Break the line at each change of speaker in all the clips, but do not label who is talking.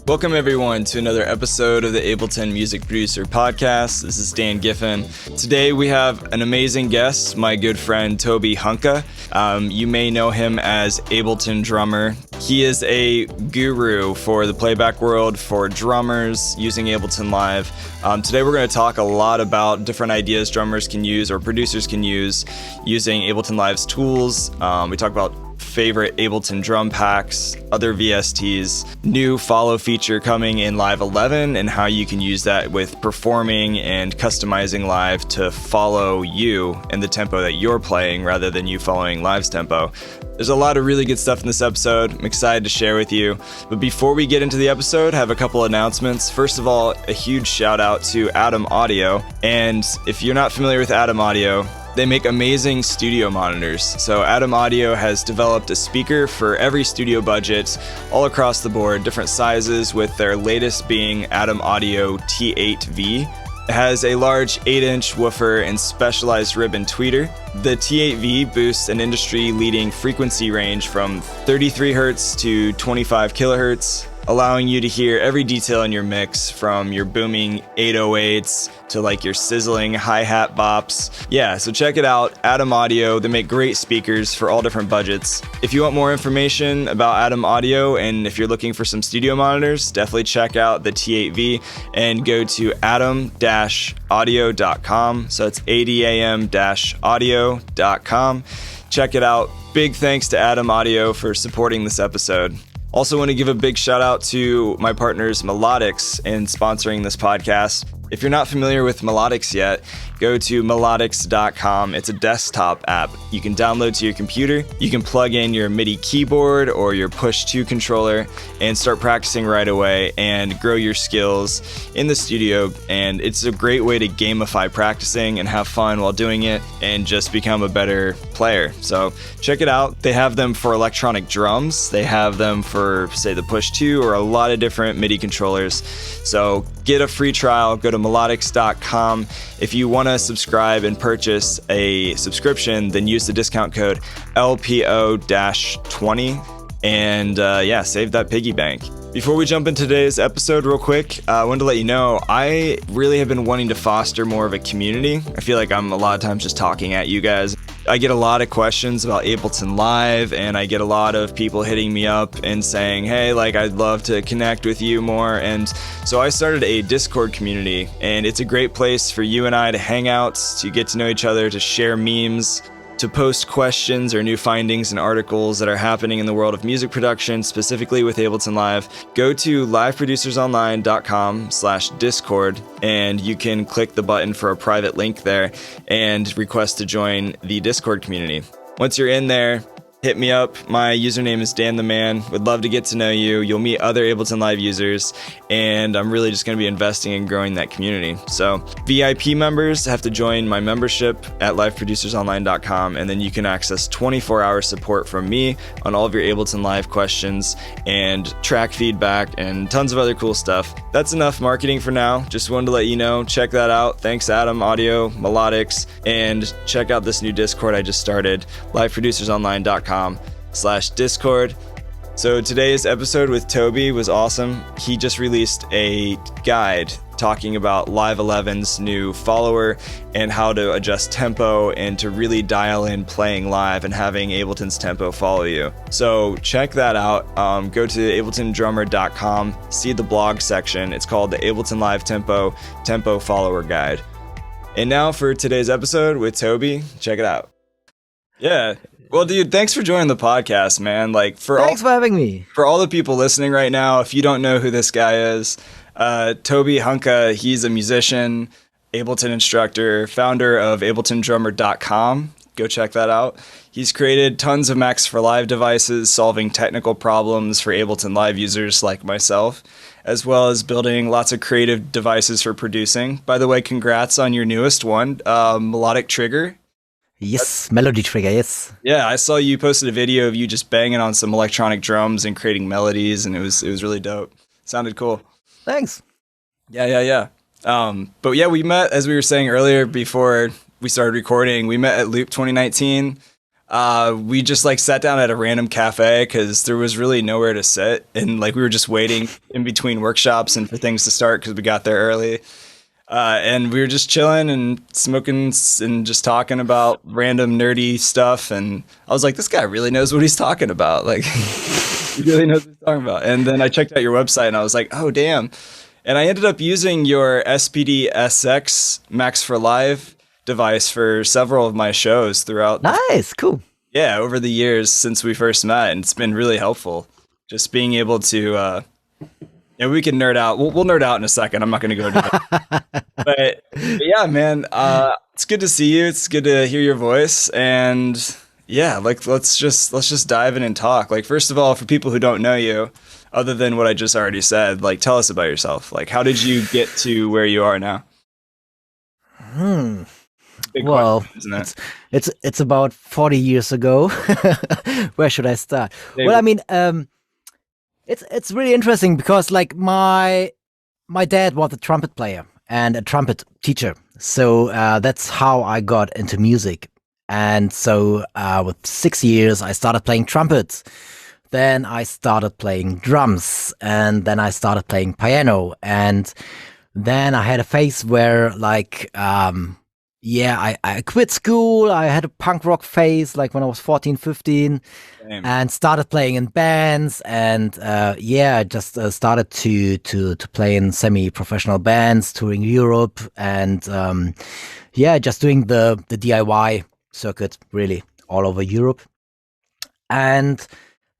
Welcome everyone to another episode of the Ableton Music Producer Podcast. This is Dan Giffen. Today we have an amazing guest, my good friend Tobi Hunke. You may know him as Ableton Drummer. He is a guru for the playback world for drummers using Ableton Live. Today we're going to talk a lot about different ideas drummers can use or producers can use using Ableton Live's tools. We talk about favorite Ableton drum packs, other VSTs, new follow feature coming in Live 11, and how you can use that with performing and customizing live to follow you and the tempo that you're playing rather than you following Live's tempo. There's a lot of really good stuff in this episode. I'm excited to share with you. But before we get into the episode, I have a couple announcements. First of all, a huge shout out to Atom Audio. And if you're not familiar with Atom Audio, they make amazing studio monitors. So Atom Audio has developed a speaker for every studio budget all across the board, different sizes, with their latest being Atom Audio T8V. It has a large 8-inch woofer and specialized ribbon tweeter. The T8V boosts an industry-leading frequency range from 33 Hz to 25 kHz, allowing you to hear every detail in your mix, from your booming 808s to like your sizzling hi-hat bops. Yeah, so check it out, Atom Audio. They make great speakers for all different budgets. If you want more information about Atom Audio and if you're looking for some studio monitors, definitely check out the T8V and go to atom-audio.com. So it's adam-audio.com. Check it out. Big thanks to Atom Audio for supporting this episode. Also want to give a big shout out to my partners Melodics in sponsoring this podcast. If you're not familiar with Melodics yet, go to melodics.com. It's a desktop app you can download to your computer. You can plug in your Midi keyboard or your push-to controller and start practicing right away and grow your skills in the studio. And it's a great way to gamify practicing and have fun while doing it and just become a better player. So check it out. They have them for electronic drums. They have them for, say, the push-to or a lot of different MIDI controllers. So get a free trial. Go to melodics.com. If you want to subscribe and purchase a subscription, then use the discount code LPO-20 and save that piggy bank. Before we jump into today's episode real quick, I wanted to let you know I really have been wanting to foster more of a community. I feel like I'm a lot of times just talking at you guys. I get a lot of questions about Ableton Live, and I get a lot of people hitting me up and saying, hey, like, I'd love to connect with you more. And so I started a Discord community, and it's a great place for you and I to hang out, to get to know each other, to share memes, to post questions or new findings and articles that are happening in the world of music production, specifically with Ableton Live. Go to liveproducersonline.com/Discord, and you can click the button for a private link there and request to join the Discord community. Once you're in there, hit me up. My username is Dan the Man. Would love to get to know you. You'll meet other Ableton Live users, and I'm really just going to be investing in growing that community. So VIP members have to join my membership at liveproducersonline.com, and then you can access 24-hour support from me on all of your Ableton Live questions and track feedback and tons of other cool stuff. That's enough marketing for now. Just wanted to let you know. Check that out. Thanks, Atom Audio, Melodics, and check out this new Discord I just started, liveproducersonline.com/Discord. So today's episode with Tobi was awesome. He just released a guide talking about Live 11's new follower and how to adjust tempo and to really dial in playing live and having Ableton's tempo follow you. So check that out. Go to abletondrummer.com, see the blog section. It's called the Ableton Live Tempo Follower Guide. And now for today's episode with Tobi. Check it out. Yeah. Well, dude, thanks for joining the podcast, man. Thanks
for having me.
For all the people listening right now, if you don't know who this guy is, Tobi Hunke, he's a musician, Ableton instructor, founder of AbletonDrummer.com. Go check that out. He's created tons of Macs for Live devices, solving technical problems for Ableton Live users like myself, as well as building lots of creative devices for producing. By the way, congrats on your newest one, Melodic Trigger.
Yes, Melody Trigger, yes.
Yeah, I saw you posted a video of you just banging on some electronic drums and creating melodies, and it was really dope. Sounded cool.
Thanks.
Yeah. But yeah, we met, as we were saying earlier before we started recording, we met at Loop 2019. We just like sat down at a random cafe because there was really nowhere to sit, and like we were just waiting in between workshops and for things to start because we got there early. And we were just chilling and smoking and just talking about random nerdy stuff. And I was like, this guy really knows what he's talking about. Like, he really knows what he's talking about. And then I checked out your website and I was like, oh, damn. And I ended up using your SPD SX Max for Live device for several of my shows throughout.
Nice, cool.
Yeah, over the years since we first met. And it's been really helpful. Just being able to... yeah, we can nerd out. We'll nerd out in a second. I'm not going to go into that. but yeah, man, it's good to see you. It's good to hear your voice. And yeah, like let's just dive in and talk. Like, first of all, for people who don't know you, other than what I just already said, like tell us about yourself. Like, how did you get to where you are now? Big
Well,
question, isn't it?
it's about 40 years ago. Where should I start? Well, I mean, it's really interesting because like my dad was a trumpet player and a trumpet teacher, so that's how I got into music. And so with 6 years, I started playing trumpet. Then I started playing drums, and then I started playing piano. And then I had a phase where like I quit school. I had a punk rock phase like when I was 14, 15. Same. And started playing in bands, and just started to play in semi-professional bands, touring Europe, and just doing the DIY circuit really all over Europe. And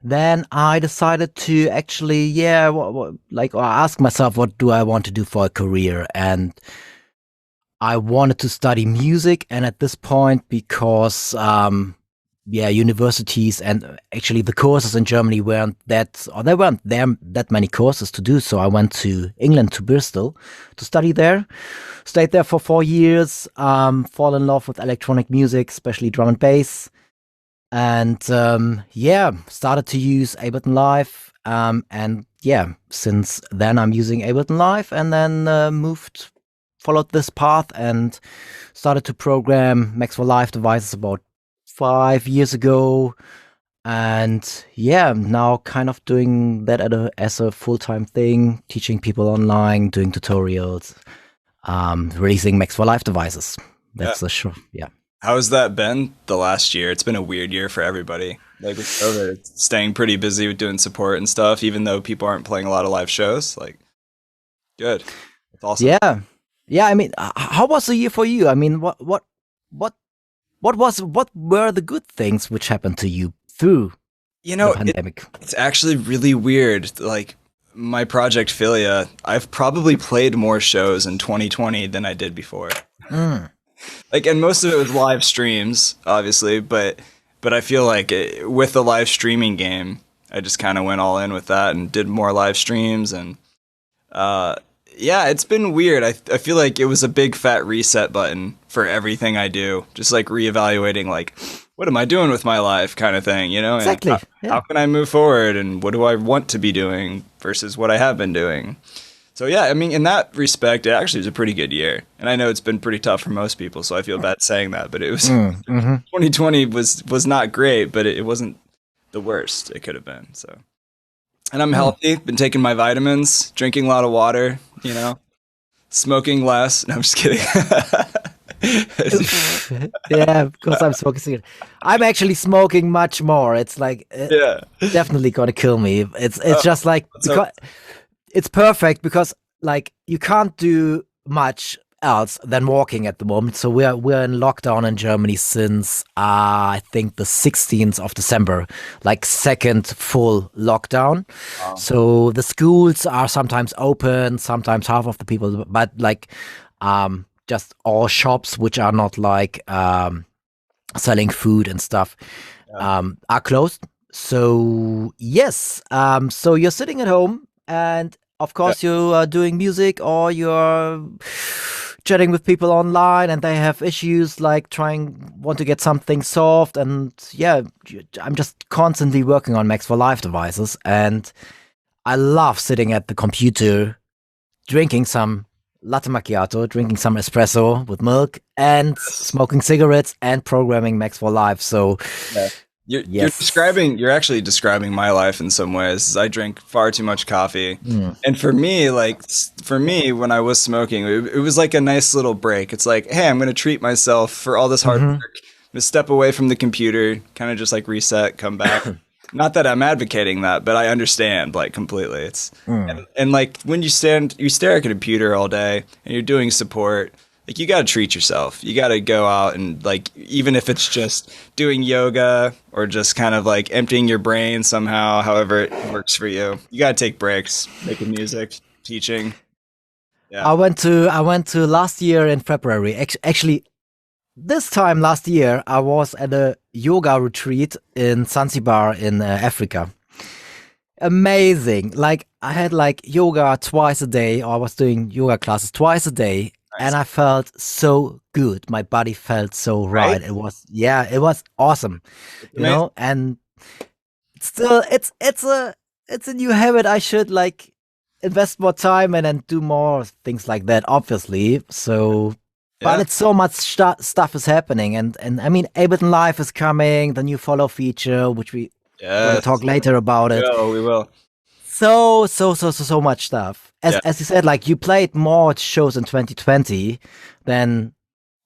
then I decided to actually ask myself, what do I want to do for a career? And I wanted to study music, and at this point, because universities and actually the courses in Germany there weren't that many courses to do. So I went to England, to Bristol, to study there. Stayed there for 4 years. Fall in love with electronic music, especially drum and bass, and started to use Ableton Live. Since then I'm using Ableton Live, and then followed this path and started to program Max for Live devices about 5 years ago. And now kind of doing that as a full-time thing, teaching people online, doing tutorials, releasing Max for Live devices. That's the show. Yeah.
How's that been the last year? It's been a weird year for everybody. Like with COVID, staying pretty busy with doing support and stuff, even though people aren't playing a lot of live shows. Like, good. That's awesome.
Yeah. Yeah, I mean, how was the year for you? I mean, what were the good things which happened to you through the pandemic?
It's actually really weird. Like my project Philia, I've probably played more shows in 2020 than I did before. Like, and most of it was live streams, obviously, but I feel like with the live streaming game, I just kind of went all in with that and did more live streams, and it's been weird. I feel like it was a big fat reset button for everything I do. Just like reevaluating, like, what am I doing with my life kind of thing, you know?
Exactly.
And how can I move forward, and what do I want to be doing versus what I have been doing? So yeah, I mean, in that respect, it actually was a pretty good year. And I know it's been pretty tough for most people, so I feel bad saying that, but it was 2020 was not great, but it wasn't the worst it could have been. So, and I'm healthy, been taking my vitamins, drinking a lot of water, you know, smoking less. No, I'm just kidding.
Yeah, because I'm smoking cigarette. I'm actually smoking much more. It's like definitely gonna kill me. It's just like because it's perfect because like you can't do much else than walking at the moment. So we're in lockdown in Germany since I think the 16th of December, like second full lockdown. Wow. So the schools are sometimes open, sometimes half of the people, but like just all shops which are not like selling food and stuff are closed. So yes, so you're sitting at home, and of course you are doing music, or you're chatting with people online and they have issues like want to get something solved. And I'm just constantly working on Max for Live devices, and I love sitting at the computer drinking some latte macchiato, drinking some espresso with milk, and smoking cigarettes and programming Max for Live. So,
yeah. You're actually describing my life in some ways. I drink far too much coffee. And for me, when I was smoking, it was like a nice little break. It's like, hey, I'm going to treat myself for all this hard work. I'm going to step away from the computer, kind of just like reset, come back. Not that I'm advocating that, but I understand like completely. It's and like when you stare at a computer all day and you're doing support, like you got to treat yourself. You got to go out and like, even if it's just doing yoga or just kind of like emptying your brain somehow, however it works for you, you got to take breaks, making music, teaching. Yeah.
I went to last year in February. Actually, this time last year, I was at a yoga retreat in Zanzibar in Africa. Amazing. Like I had like yoga twice a day, or I was doing yoga classes twice a day. Nice. And I felt so good. My body felt so right. It was awesome. You know, and still it's a new habit. I should like invest more time and then do more things like that, obviously. So but it's so much stuff is happening, and I mean Ableton Live is coming, the new follow feature, which we will talk later about it.
We will.
So much stuff. As you said, like you played more shows in 2020 than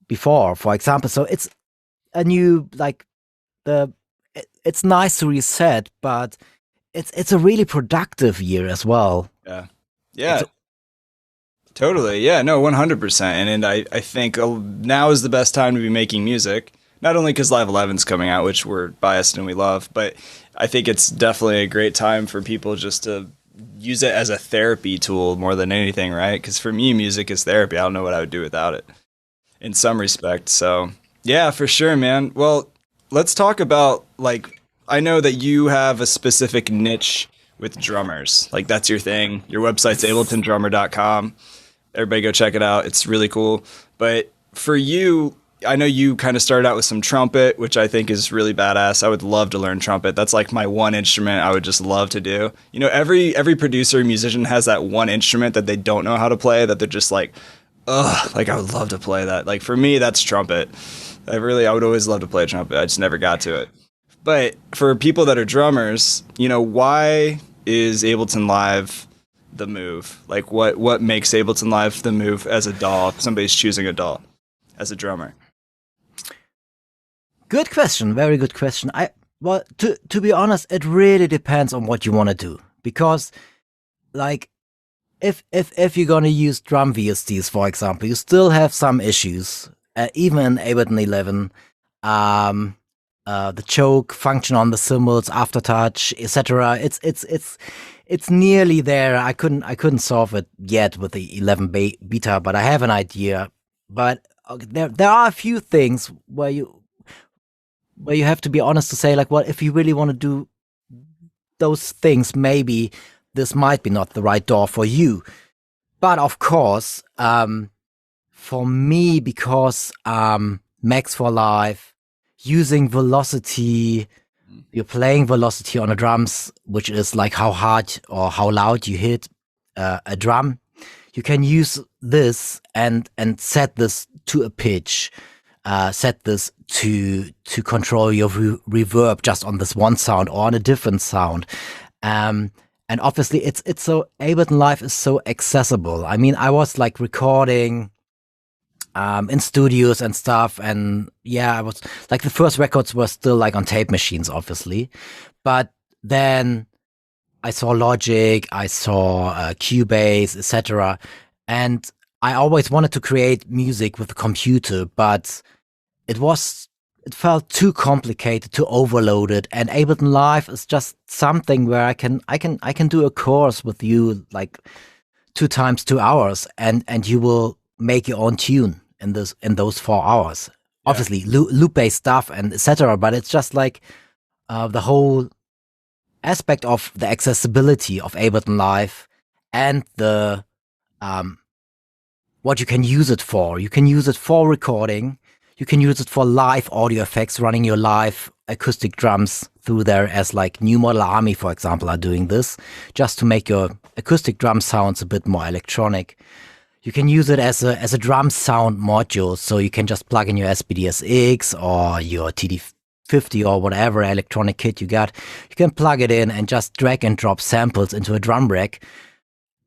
before, for example. So it's a new it's nice to reset, but it's a really productive year as well.
Yeah. Totally. Yeah, no, 100%. And I think now is the best time to be making music, not only because Live 11's coming out, which we're biased and we love, but I think it's definitely a great time for people just to use it as a therapy tool more than anything, right? Because for me, music is therapy. I don't know what I would do without it in some respect. So yeah, for sure, man. Well, let's talk about, like, I know that you have a specific niche with drummers. Like that's your thing. Your website's abletondrummer.com. Everybody go check it out. It's really cool. But for you, I know you kind of started out with some trumpet, which I think is really badass. I would love to learn trumpet. That's like my one instrument I would just love to do. You know, every producer, musician has that one instrument that they don't know how to play, that they're just like, ugh, like I would love to play that. Like for me, that's trumpet. I would always love to play trumpet. I just never got to it. But for people that are drummers, you know, why is Ableton Live the move? Like what makes Ableton Live the move as a DAW, if somebody's choosing a DAW as a drummer?
Good question. Very good question. Well, to be honest, it really depends on what you want to do, because like if you're going to use drum VSTs, for example, you still have some issues, even in Ableton 11, the choke function on the cymbals, aftertouch, etc. It's nearly there. I couldn't solve it yet with the 11 beta, but I have an idea. But there are a few things where you have to be honest to say, like, well, if you really want to do those things, maybe this might be not the right DAW for you. But of course, for me, because Max for Live, using velocity, you're playing velocity on the drums, which is like how hard or how loud you hit a drum. You can use this and set this to a pitch, set this to control your reverb just on this one sound or on a different sound. And obviously it's so, Ableton Live is so accessible. I mean, I was like recording in studios and stuff, and yeah, I was like, the first records were still like on tape machines, obviously, but then I saw Logic, I saw Cubase, etc. And I always wanted to create music with the computer, but it felt too complicated, too overloaded. And Ableton Live is just something where I can do a course with you, like 2 times 2 hours, and you will make your own tune in those 4 hours. Yeah. Obviously, loop-based stuff and etc. But it's just like the whole aspect of the accessibility of Ableton Live and the what you can use it for. You can use it for recording. You can use it for live audio effects, running your live acoustic drums through there, as like New Model Army, for example, are doing this, just to make your acoustic drum sounds a bit more electronic. You can use it as a drum sound module, so you can just plug in your SPDSX or your TD50 or whatever electronic kit you got. You can plug it in and just drag and drop samples into a drum rack,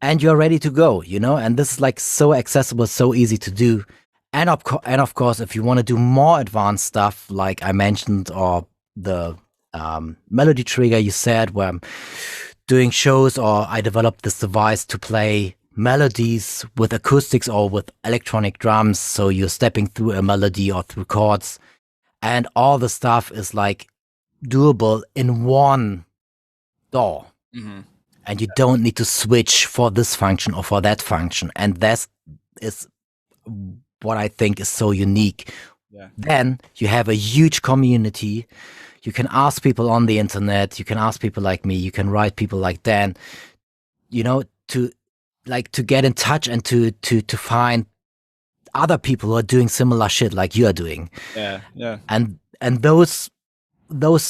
and you're ready to go, you know? And this is like so accessible, so easy to do. And of course, if you want to do more advanced stuff, like I mentioned, or the melody trigger you said, where I'm doing shows, or I developed this device to play melodies with acoustics or with electronic drums. So you're stepping through a melody or through chords, and all the stuff is like doable in one DAW. Mm-hmm. And you don't need to switch for this function or for that function. And that is what I think is so unique. Yeah. Then you have a huge community. You can ask people on the internet. You can ask people like me. You can write people like Dan, you know, to get in touch and to find other people who are doing similar shit like you are doing. Yeah, yeah. And those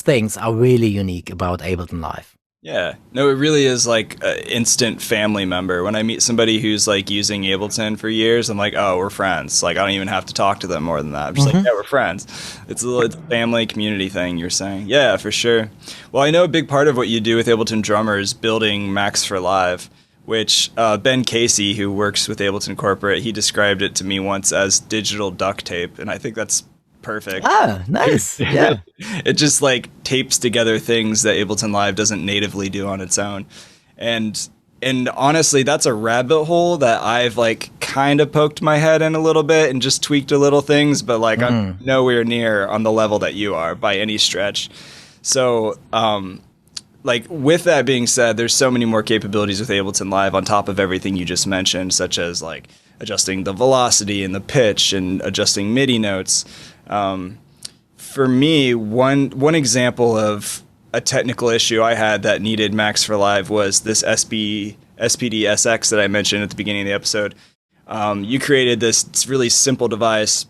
things are really unique about Ableton Live.
Yeah, no, it really is like an instant family member. When I meet somebody who's like using Ableton for years, I'm like, oh, we're friends. Like, I don't even have to talk to them more than that. I'm just like, yeah, we're friends. It's a family community thing you're saying. Yeah, for sure. Well, I know a big part of what you do with Ableton Drummer is building Max for Live, which Ben Casey, who works with Ableton Corporate, he described it to me once as digital duct tape, and I think that's perfect.
Ah, nice. Yeah.
It just like tapes together things that Ableton Live doesn't natively do on its own. And honestly, that's a rabbit hole that I've like kind of poked my head in a little bit and just tweaked a little things, but like I'm nowhere near on the level that you are by any stretch. So, like with that being said, there's so many more capabilities with Ableton Live on top of everything you just mentioned, such as like adjusting the velocity and the pitch and adjusting MIDI notes. For me, one example of a technical issue I had that needed Max for Live was this SPDSX that I mentioned at the beginning of the episode. You created this really simple device.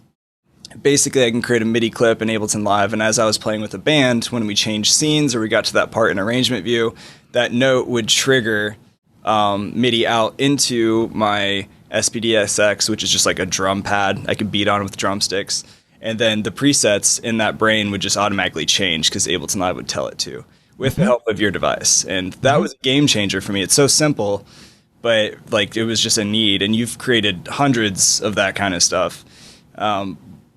Basically, I can create a MIDI clip in Ableton Live, and as I was playing with a band, when we changed scenes or we got to that part in arrangement view, that note would trigger MIDI out into my SPDSX, which is just like a drum pad I could beat on with drumsticks. And then the presets in that brain would just automatically change because Ableton Live would tell it to, with the help of your device. And that was a game changer for me. It's so simple, but like it was just a need. And you've created hundreds of that kind of stuff.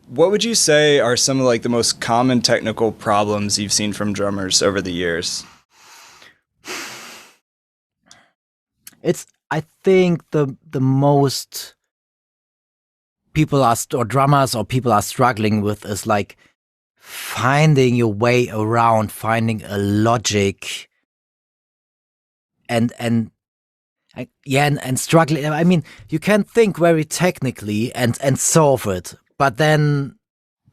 What would you say are some of like the most common technical problems you've seen from drummers over the years?
I think the most people or drummers or people are struggling with is like finding your way around, finding a logic and struggling. I mean, you can think very technically and solve it, but then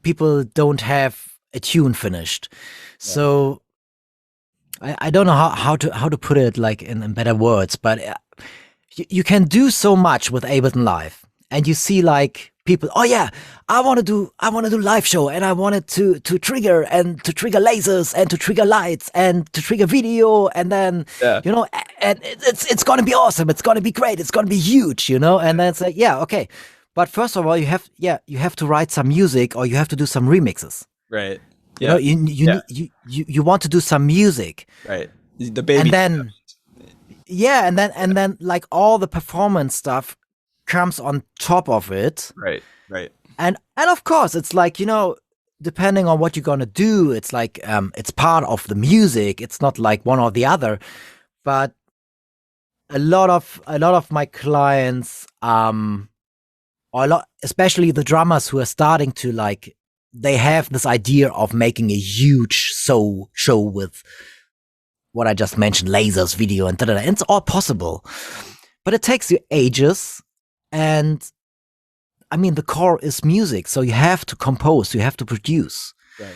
people don't have a tune finished. Yeah. So I don't know how to put it like in better words, but you can do so much with Ableton Live, and you see like people, oh yeah, I want to do live show, and I wanted to trigger lasers and to trigger lights and to trigger video, and then you know, and it's gonna be awesome, it's gonna be great, it's gonna be huge, you know. And then it's like, yeah, okay, but first of all, you have to write some music, or you have to do some remixes,
right?
Yeah. You know, you want to do some music,
right? The baby,
and then and then like all the performance stuff comes on top of it,
right?
And of course, it's like, you know, depending on what you're gonna do, it's like it's part of the music. It's not like one or the other, but a lot of my clients, especially the drummers who are starting to like, they have this idea of making a huge show with what I just mentioned, lasers, video, and and it's all possible, but it takes you ages. And I mean, the core is music, so you have to compose, you have to produce, right?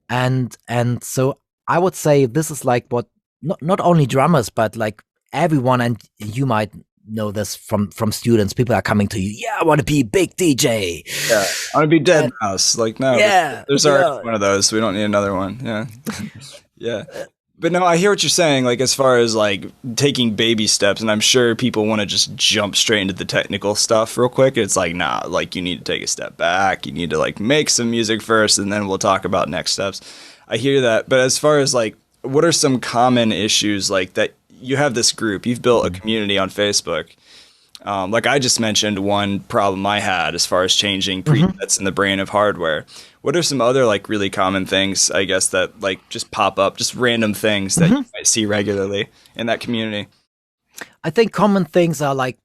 And so I would say this is like what not only drummers, but like everyone, and you might know this from students. People are coming to you, yeah, I want to be a big DJ.
Yeah, I want to be Dead Mouse. Like, no, yeah, there's already one of those. We don't need another one. Yeah, yeah. But no, I hear what you're saying, like as far as like taking baby steps, and I'm sure people want to just jump straight into the technical stuff real quick. It's like, nah, like you need to take a step back. You need to like make some music first, and then we'll talk about next steps. I hear that. But as far as like, what are some common issues like that? You have this group, you've built a community on Facebook. Like I just mentioned, one problem I had as far as changing presets in the brain of hardware. What are some other like really common things, I guess, that like just pop up, just random things that you might see regularly in that community?
I think common things are like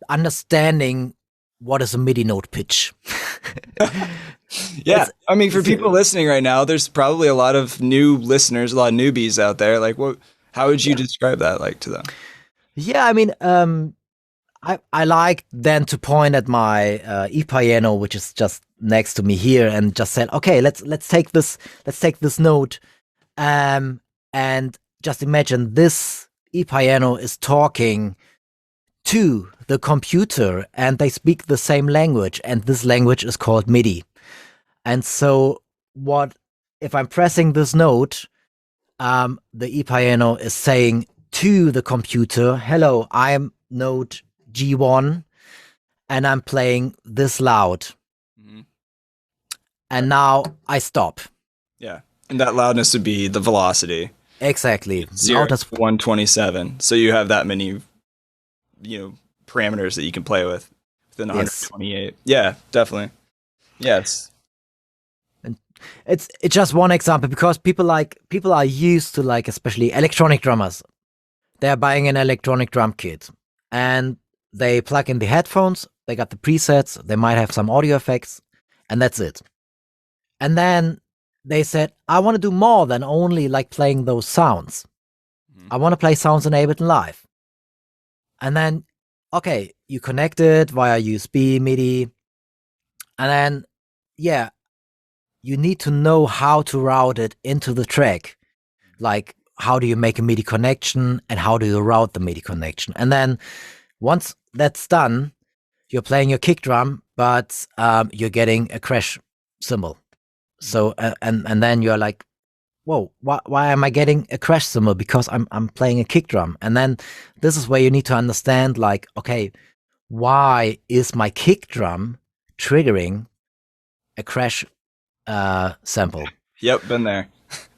understanding what is a MIDI note pitch.
Yeah, I mean, for people listening right now, there's probably a lot of new listeners, a lot of newbies out there. Like, how would you describe that like to them?
Yeah, I mean, I like then to point at my e-piano, which is just next to me here, and just said, okay, let's take this note, and just imagine this e-piano is talking to the computer, and they speak the same language, and this language is called MIDI. And so, what if I'm pressing this note? The e-piano is saying to the computer, "Hello, I'm note G1, and I'm playing this loud." And now I stop.
Yeah, and that loudness would be the velocity.
Exactly.
0 to 127. So you have that many, parameters that you can play with within 128. Yeah, definitely. Yes.
And it's just one example, because people are used to, like, especially electronic drummers. They're buying an electronic drum kit and they plug in the headphones. They got the presets. They might have some audio effects, and that's it. And then they said, I want to do more than only like playing those sounds. I want to play sounds in Ableton Live. And then, okay, you connect it via USB, MIDI. And then, yeah, you need to know how to route it into the track. Like, how do you make a MIDI connection and how do you route the MIDI connection? And then once that's done, you're playing your kick drum, but you're getting a crash cymbal. So and then you're like, whoa, why am I getting a crash cymbal? Because I'm playing a kick drum. And then this is where you need to understand, like, okay, why is my kick drum triggering a crash sample?
Yep, been there.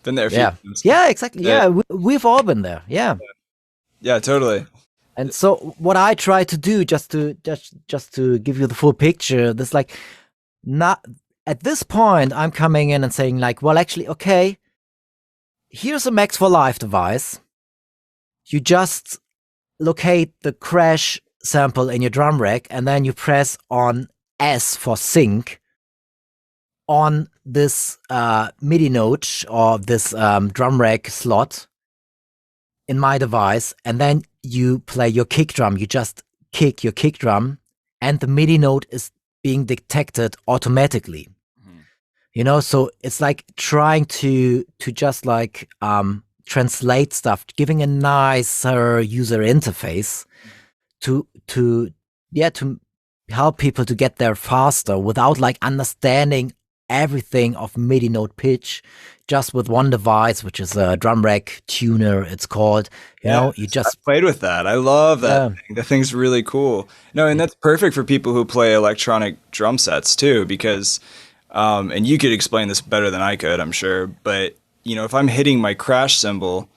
Been there a few times.
Yeah, exactly. Yeah, we've all been there. Yeah.
Yeah, totally.
And so what I try to do, just to give you the full picture, this, like, not at this point, I'm coming in and saying, like, well, actually, okay, here's a Max for Live device. You just locate the crash sample in your drum rack, and then you press on S for sync on this MIDI note or this drum rack slot in my device, and then you play your kick drum. You just kick your kick drum, and the MIDI note is being detected automatically. So it's like trying to just like translate stuff, giving a nicer user interface to help people to get there faster without like understanding everything of MIDI note pitch, just with one device, which is a drum rack tuner, it's called. You just
played with that. I love that thing. The thing's really cool. No, and that's perfect for people who play electronic drum sets too, because and you could explain this better than I could, I'm sure, but if I'm hitting my crash cymbal,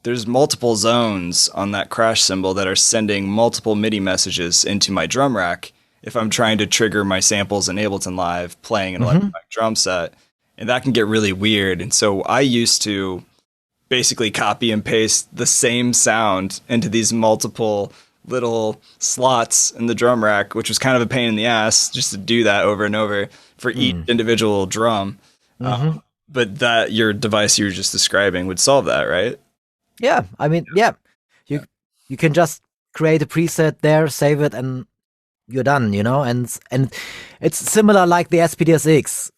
there's multiple zones on that crash cymbal that are sending multiple MIDI messages into my drum rack if I'm trying to trigger my samples in Ableton Live playing an electronic drum set. And that can get really weird. And so I used to basically copy and paste the same sound into these multiple little slots in the drum rack, which was kind of a pain in the ass just to do that over and over for each individual drum. But that your device you were just describing would solve that, right?
Yeah, I mean, you can just create a preset there, save it, and you're done, and it's similar like the SPDSX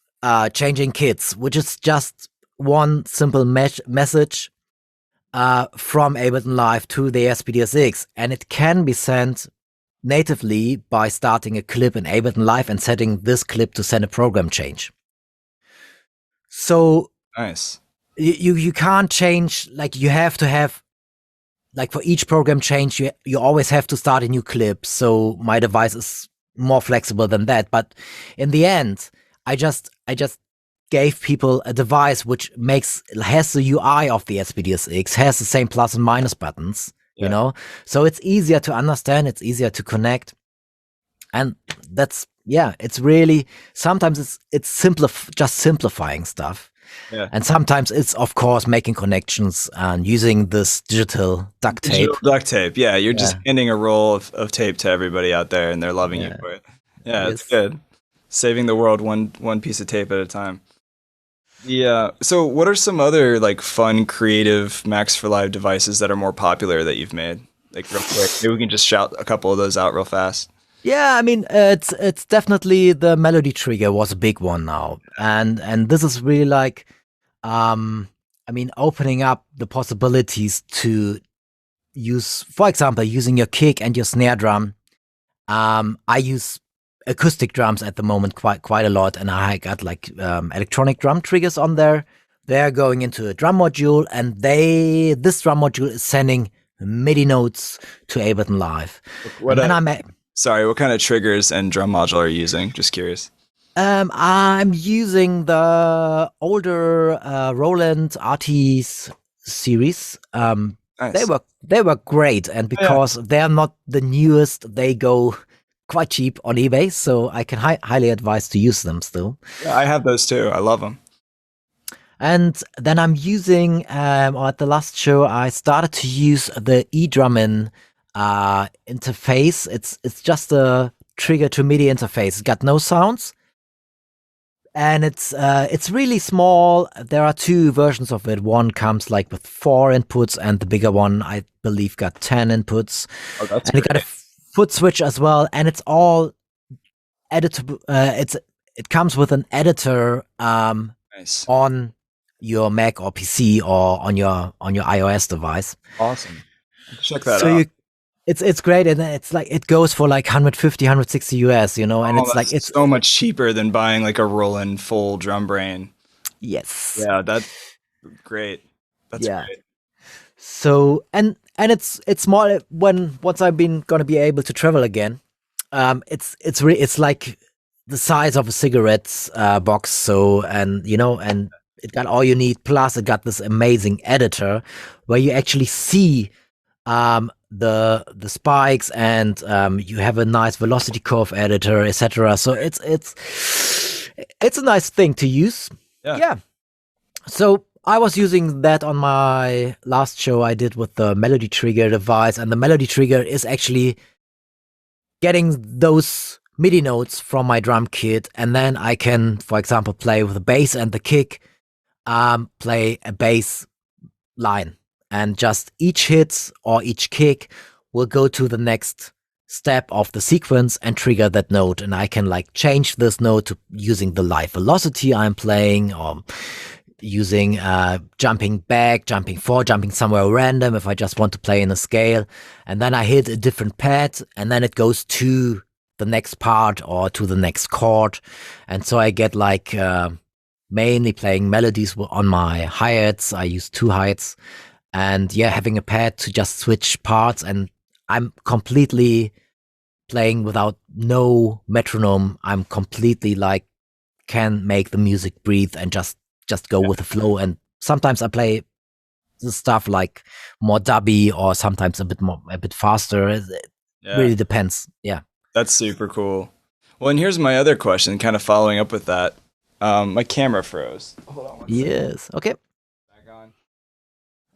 changing kits, which is just one simple message from Ableton Live to the SPDSX, and it can be sent natively by starting a clip in Ableton Live and setting this clip to send a program change. So
nice.
you can't change, like you have to have, like for each program change, you always have to start a new clip. So my device is more flexible than that. But in the end, I just gave people a device which has the UI of the SPDSX, has the same plus and minus buttons, you know? So it's easier to understand, it's easier to connect. And it's really, sometimes it's just simplifying stuff.
Yeah.
And sometimes it's, of course, making connections and using this digital duct tape.
Yeah. You're just handing a roll of tape to everybody out there, and they're loving you for it. Yeah, it's good. Saving the world one piece of tape at a time. Yeah. So what are some other like fun, creative Max for Live devices that are more popular that you've made? Like real quick, maybe we can just shout a couple of those out real fast.
Yeah, I mean, it's definitely the melody trigger was a big one now, and this is really like, I mean, opening up the possibilities to use, for example, using your kick and your snare drum. I use acoustic drums at the moment quite a lot, and I got like electronic drum triggers on there. They're going into a drum module, and this drum module is sending MIDI notes to Ableton Live.
Sorry, what kind of triggers and drum module are you using? Just curious.
I'm using the older Roland RT series. Nice. They were great, and because they're not the newest, they go quite cheap on eBay, so I can highly advise to use them still.
Yeah, I have those too. I love them.
And then I'm using, at the last show, I started to use the eDrumin interface. It's just a trigger to MIDI interface. It's got no sounds, and it's really small. There are two versions of it. One comes like with 4 inputs, and the bigger one, I believe, got 10 inputs.
Oh, that's
and it got a foot switch as well, and it's all editable. It comes with an editor
nice.
on your Mac or PC or on your iOS device.
Awesome. Check that out.
It's great, and it's like it goes for like 150, 160 US, you know, and it's like
it's so much cheaper than buying like a Roland full drum brain.
Yes.
Yeah, that's great. That's great.
So and it's more once I've been gonna be able to travel again. It's like the size of a cigarettes box. So and it got all you need. Plus, it got this amazing editor where you actually see the spikes, and you have a nice velocity curve editor, etc. So it's a nice thing to use. Yeah. So I was using that on my last show I did with the melody trigger device, and the melody trigger is actually getting those MIDI notes from my drum kit, and then I can, for example, play with the bass and the kick, play a bass line. And just each hit or each kick will go to the next step of the sequence and trigger that note. And I can like change this note to using the live velocity I'm playing, or using jumping back, jumping forward, jumping somewhere random if I just want to play in a scale. And then I hit a different pad, and then it goes to the next part or to the next chord. And so I get like mainly playing melodies on my hi-hats. I use 2 hi-hats. And having a pad to just switch parts, and I'm completely playing without no metronome. I'm completely like can make the music breathe and just go with the flow. And sometimes I play the stuff like more dubby, or sometimes a bit faster. It really depends. Yeah,
that's super cool. Well, and here's my other question, kind of following up with that. My camera froze. Hold on one second.
Yes. Okay.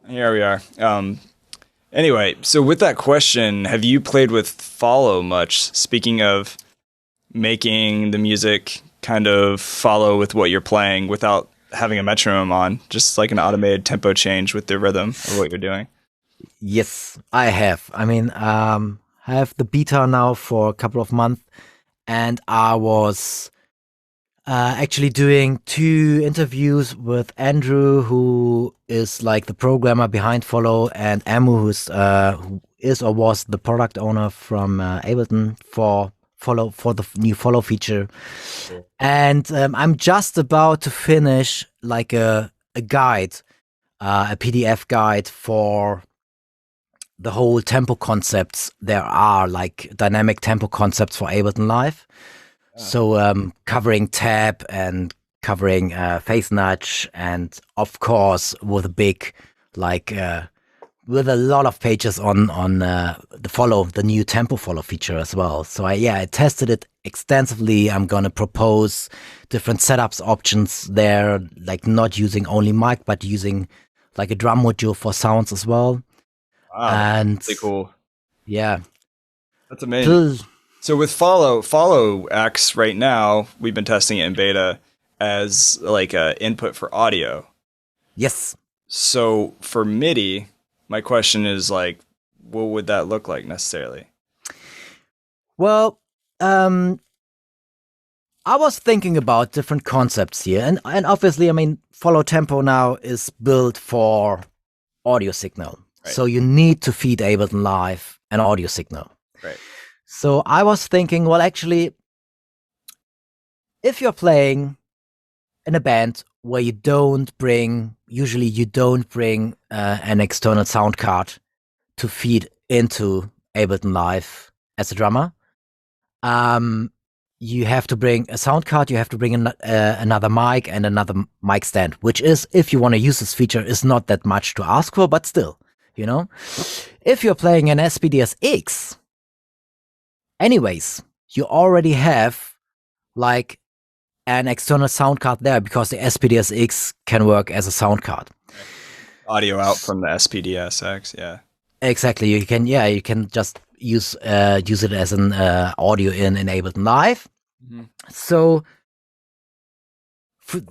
Here we are. Anyway, so with that question, have you played with follow much? Speaking of making the music kind of follow with what you're playing without having a metronome on, just like an automated tempo change with the rhythm of what you're doing.
Yes, I have. I mean, I have the beta now for a couple of months, and I was actually doing 2 interviews with Andrew, who is like the programmer behind Follow, and Amu, who is or was the product owner from Ableton for the new Follow feature. Cool. And I'm just about to finish like a guide a PDF guide for the whole tempo concepts. There are like dynamic tempo concepts for Ableton Live. So covering tap and covering phase nudge, and of course with a big with a lot of pages on the new tempo follow feature as well. So I tested it extensively. I'm gonna propose different setups options there, like not using only mic, but using like a drum module for sounds as well.
Wow,
and
that's really cool.
Yeah,
that's amazing. So with Follow X right now, we've been testing it in beta as like a input for audio.
Yes.
So for MIDI, my question is like, what would that look like necessarily?
Well, I was thinking about different concepts here, and obviously, I mean, Follow Tempo now is built for audio signal, right. So you need to feed Ableton Live an audio signal.
Right.
So I was thinking, well, actually, if you're playing in a band where you don't bring an external sound card to feed into Ableton Live as a drummer, you have to bring a sound card, you have to bring another mic and another mic stand, which is, if you want to use this feature, is not that much to ask for, but still, you know. If you're playing an SPDS-X, anyways, you already have like an external sound card there, because the SPDS-X can work as a sound card.
Audio out from the SPDS-X, yeah.
Exactly. You can just use it as an audio in Ableton Live. Mm-hmm. So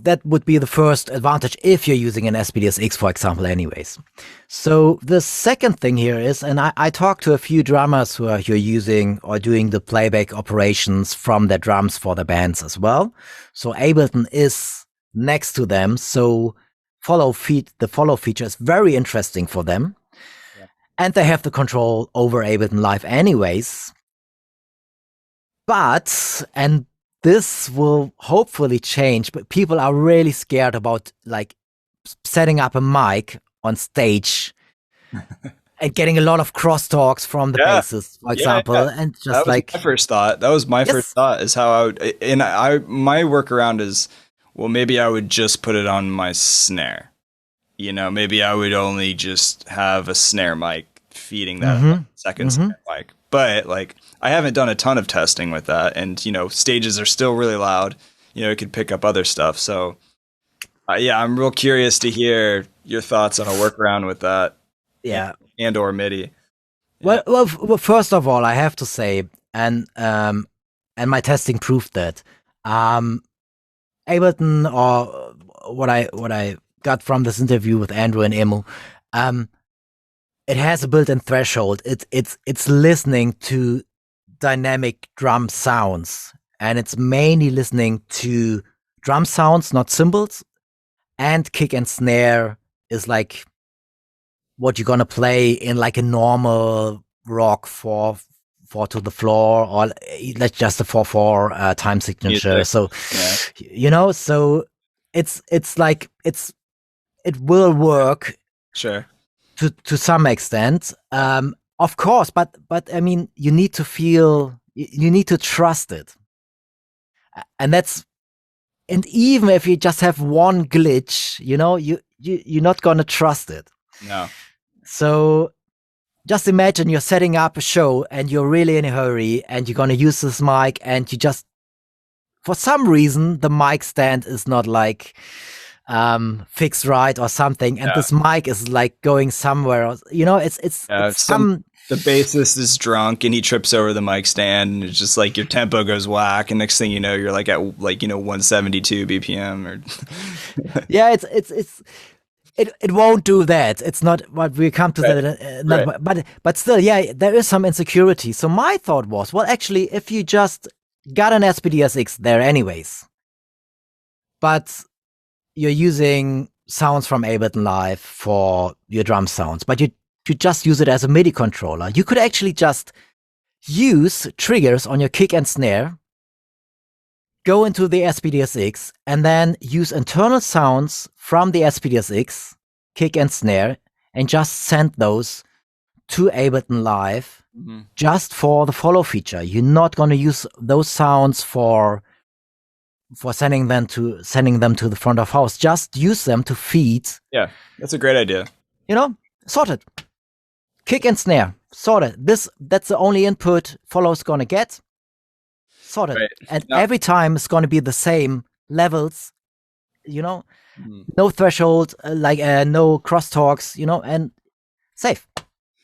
that would be the first advantage if you're using an SPDS-X, for example, anyways. So the second thing here is, and I talked to a few drummers who are using or doing the playback operations from their drums for the bands as well. So Ableton is next to them. So the follow feature is very interesting for them. Yeah. And they have the control over Ableton Live anyways. But, and this will hopefully change, but people are really scared about like setting up a mic on stage and getting a lot of crosstalks from the basses, for example. Yeah. And just
that was my first thought. That was my first thought, is how I would, and my workaround is, well, maybe I would just put it on my snare. You know, maybe I would only just have a snare mic feeding that second snare mic. But like, I haven't done a ton of testing with that, and you know, stages are still really loud. You know, it could pick up other stuff. So, yeah, I'm real curious to hear your thoughts on a workaround with that.
Yeah,
and or MIDI.
Yeah. Well, first of all, I have to say, and my testing proved that Ableton, or what I got from this interview with Andrew and Emu, it has a built-in threshold. It's listening to dynamic drum sounds, and it's mainly listening to drum sounds, not cymbals, and kick and snare is like what you're gonna play in like a normal rock 4 to the floor, or let's just a 4/4 time signature. So you know, so it will work,
sure,
to some extent, of course, but I mean, you need to trust it, and even if you just have one glitch, you know, you're not gonna trust it.
No.
So just imagine you're setting up a show and you're really in a hurry and you're gonna use this mic, and you just, for some reason, the mic stand is not like fixed right or something, and this mic is like going somewhere else. You know, it's
the bassist is drunk and he trips over the mic stand, and it's just like your tempo goes whack, and next thing you know, you're like at like, you know, 172 BPM or
yeah, it won't do that. It's not what we come to that, but still, yeah, there is some insecurity. So my thought was, well, actually, if you just got an SPDS-X there anyways, but you're using sounds from Ableton Live for your drum sounds, but you just use it as a MIDI controller, you could actually just use triggers on your kick and snare, go into the SPDS-X, and then use internal sounds from the SPDS-X kick and snare, and just send those to Ableton Live just for the follow feature. You're not going to use those sounds for sending them to the front of house. Just use them to feed.
Yeah, that's a great idea.
Sorted. Kick and snare, sorted. That's the only input follow's gonna get. Sorted. Right. And every time it's gonna be the same levels, no threshold, no crosstalks, and safe.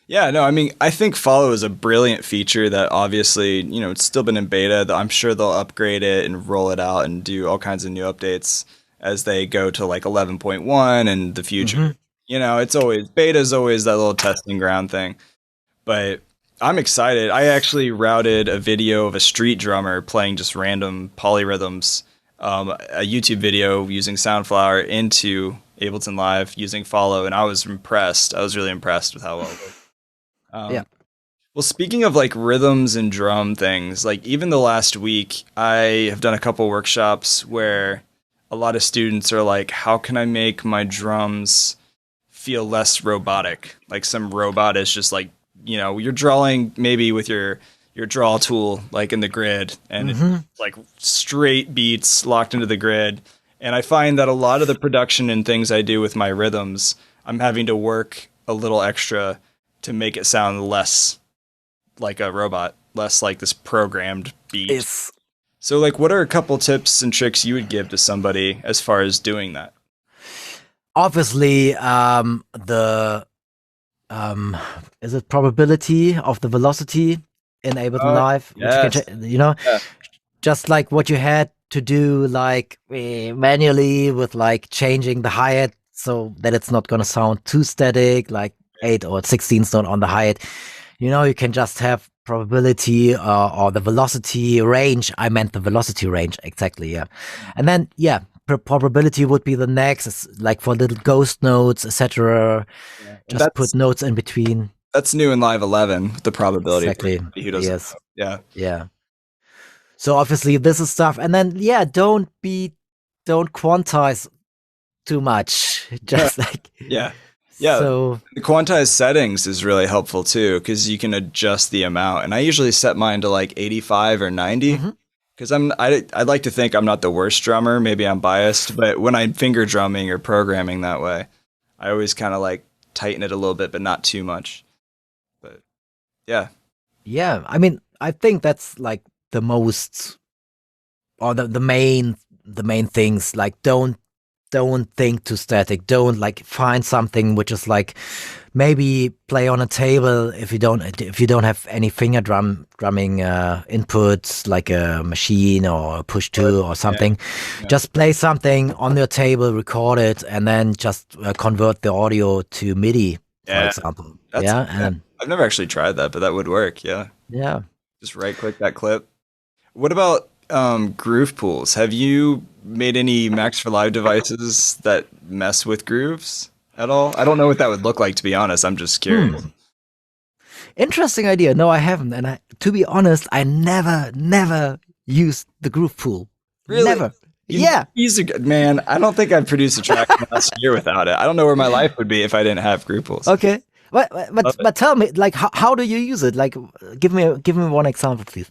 Yeah, no, I mean, I think follow is a brilliant feature that obviously, it's still been in beta. I'm sure they'll upgrade it and roll it out and do all kinds of new updates as they go to like 11.1 and the future. Beta is always that little testing ground thing. But I'm excited. I actually routed a video of a street drummer playing just random polyrhythms, a YouTube video using Soundflower into Ableton Live using follow, and I was impressed. I was really impressed with how well it worked.
Yeah.
Well, speaking of like rhythms and drum things, like even the last week, I have done a couple workshops where a lot of students are like, how can I make my drums feel less robotic? Like some robot is just like, you're drawing maybe with your draw tool, like in the grid, and it's like straight beats locked into the grid. And I find that a lot of the production and things I do with my rhythms, I'm having to work a little extra to make it sound less like a robot, less like this programmed beat. So like, what are a couple tips and tricks you would give to somebody as far as doing that?
Obviously, is it probability of the velocity in Ableton Live?
Yes.
Which you can, just like what you had to do, like manually with like changing the hi-hat so that it's not going to sound too static, like 8 or 16th note on the hi-hat. You can just have probability or the velocity range. I meant the velocity range, exactly, yeah. And then, probability would be the next, like for little ghost notes, etc. Yeah. Just put notes in between.
That's new in Live 11, the probability.
Exactly.
Who doesn't know?
Yeah. So obviously this is stuff. And then, don't quantize too much. Just
Yeah. So the quantize settings is really helpful too, because you can adjust the amount. And I usually set mine to like 85 or 90. Because I'd like to think I'm not the worst drummer. Maybe I'm biased, but when I'm finger drumming or programming that way, I always kind of like tighten it a little bit, but not too much. But yeah.
I mean, I think that's like the most, or the main things. Like don't think too static. Don't like find something which is like maybe play on a table if you don't have any finger drumming inputs like a machine or a push two or something. Yeah. Just play something on your table, record it, and then just convert the audio to Midi, for example. And
I've never actually tried that, but that would work. Yeah. Just right click that clip. What about groove pools? Have you made any Max for Live devices that mess with grooves at all? I don't know what that would look like, to be honest. I'm just curious.
Interesting idea. No, I haven't. And to be honest, I never used the groove pool.
Really?
Never.
He's a good man. I don't think I've produced a track last year without it. I don't know where my life would be if I didn't have groove pools.
Okay. But tell me, like, how do you use it? Like, give me one example, please.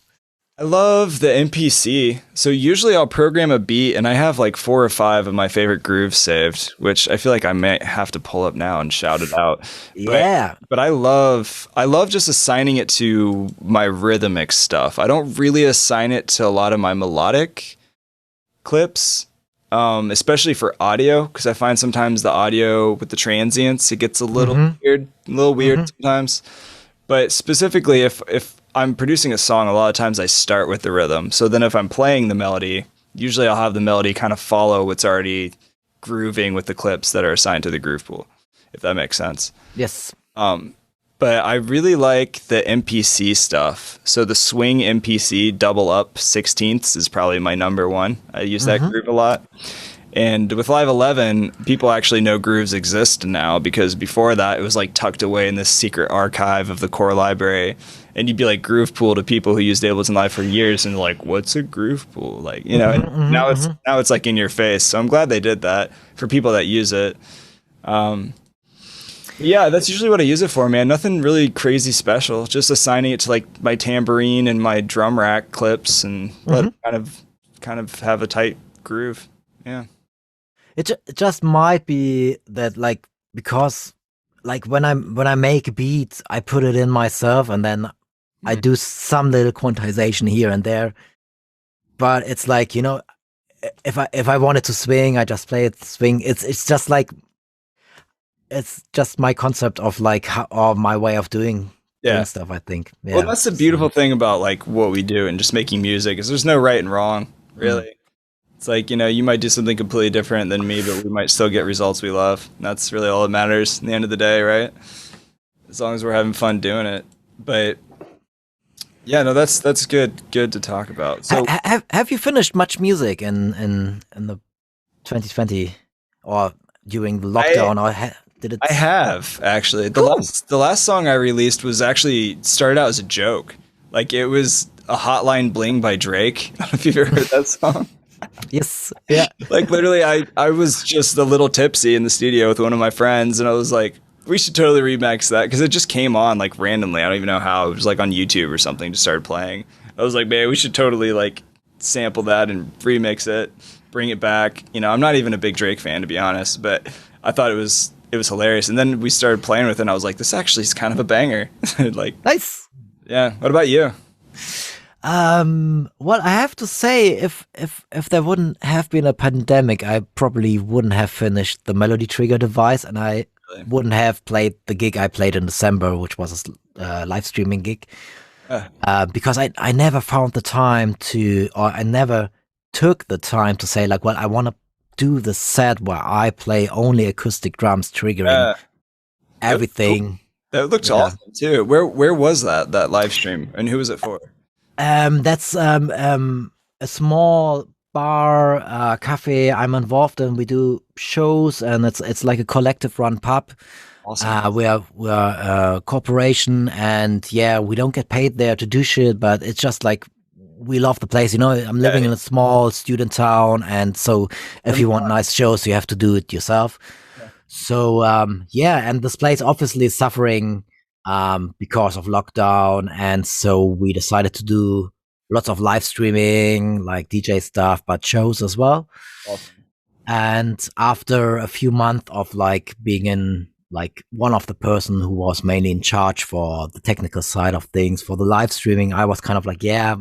I love the MPC. So usually I'll program a beat and I have like 4 or 5 of my favorite grooves saved, which I feel like I may have to pull up now and shout it out. But I love just assigning it to my rhythmic stuff. I don't really assign it to a lot of my melodic clips, especially for audio, because I find sometimes the audio with the transients, it gets a little weird sometimes. But specifically, if I'm producing a song, a lot of times I start with the rhythm. So then if I'm playing the melody, usually I'll have the melody kind of follow what's already grooving with the clips that are assigned to the groove pool, if that makes sense.
Yes.
But I really like the MPC stuff. So the swing MPC double up 16ths is probably my number one. I use that groove a lot. And with Live 11, people actually know grooves exist now, because before that, it was like tucked away in this secret archive of the core library. And you'd be like groove pool to people who used Ableton Live for years, and like, what's a groove pool? Like, now it's like in your face. So I'm glad they did that for people that use it. Yeah, that's usually what I use it for, man. Nothing really crazy special. Just assigning it to like my tambourine and my drum rack clips, and let it kind of have a tight groove. Yeah.
It just might be that like because like when I make a beat, I put it in myself and then I do some little quantization here and there. But it's like, you know, if I wanted to swing, I just play it swing. It's just like it's just my concept of like how, or my way of doing stuff, I think. Yeah.
Well, that's the beautiful thing about like what we do and just making music is there's no right and wrong, really. It's like, you know, you might do something completely different than me, but we might still get results we love. And that's really all that matters in the end of the day, right? As long as we're having fun doing it. But yeah, no, that's good to talk about. So
have you finished much music in the 2020 or during the lockdown? Did it?
I have, actually. The last song I released was actually started out as a joke. Like, it was a Hotline Bling by Drake. I don't know if you've ever heard that song.
Yes. Yeah.
Like, literally, I was just a little tipsy in the studio with one of my friends, and I was like, we should totally remix that, because it just came on, like, randomly. I don't even know how. It was, like, on YouTube or something, just started playing. I was like, man, we should totally, like, sample that and remix it, bring it back. You know, I'm not even a big Drake fan, to be honest, but I thought it was hilarious. And then we started playing with it, and I was like, this actually is kind of a banger. Like,
nice.
Yeah. What about you?
Well, I have to say, if there wouldn't have been a pandemic, I probably wouldn't have finished the Melody Trigger device, and I wouldn't have played the gig I played in December, which was a live streaming gig. Because I never found the time to, or I never took the time to say like, well, I want to do the set where I play only acoustic drums, triggering everything.
That looks awesome too. Where was that live stream, and who was it for?
That's a small bar, cafe I'm involved in. We do shows, and it's like a collective run pub. Awesome. We're a corporation, and we don't get paid there to do shit, but it's just like we love the place. You know, I'm living in a small student town, and so if you want nice shows, you have to do it yourself. Yeah. So and this place obviously is suffering because of lockdown, and so we decided to do lots of live streaming, like DJ stuff, but shows as well. Awesome. And after a few months of like being in like one of the person who was mainly in charge for the technical side of things for the live streaming, I was kind of like, I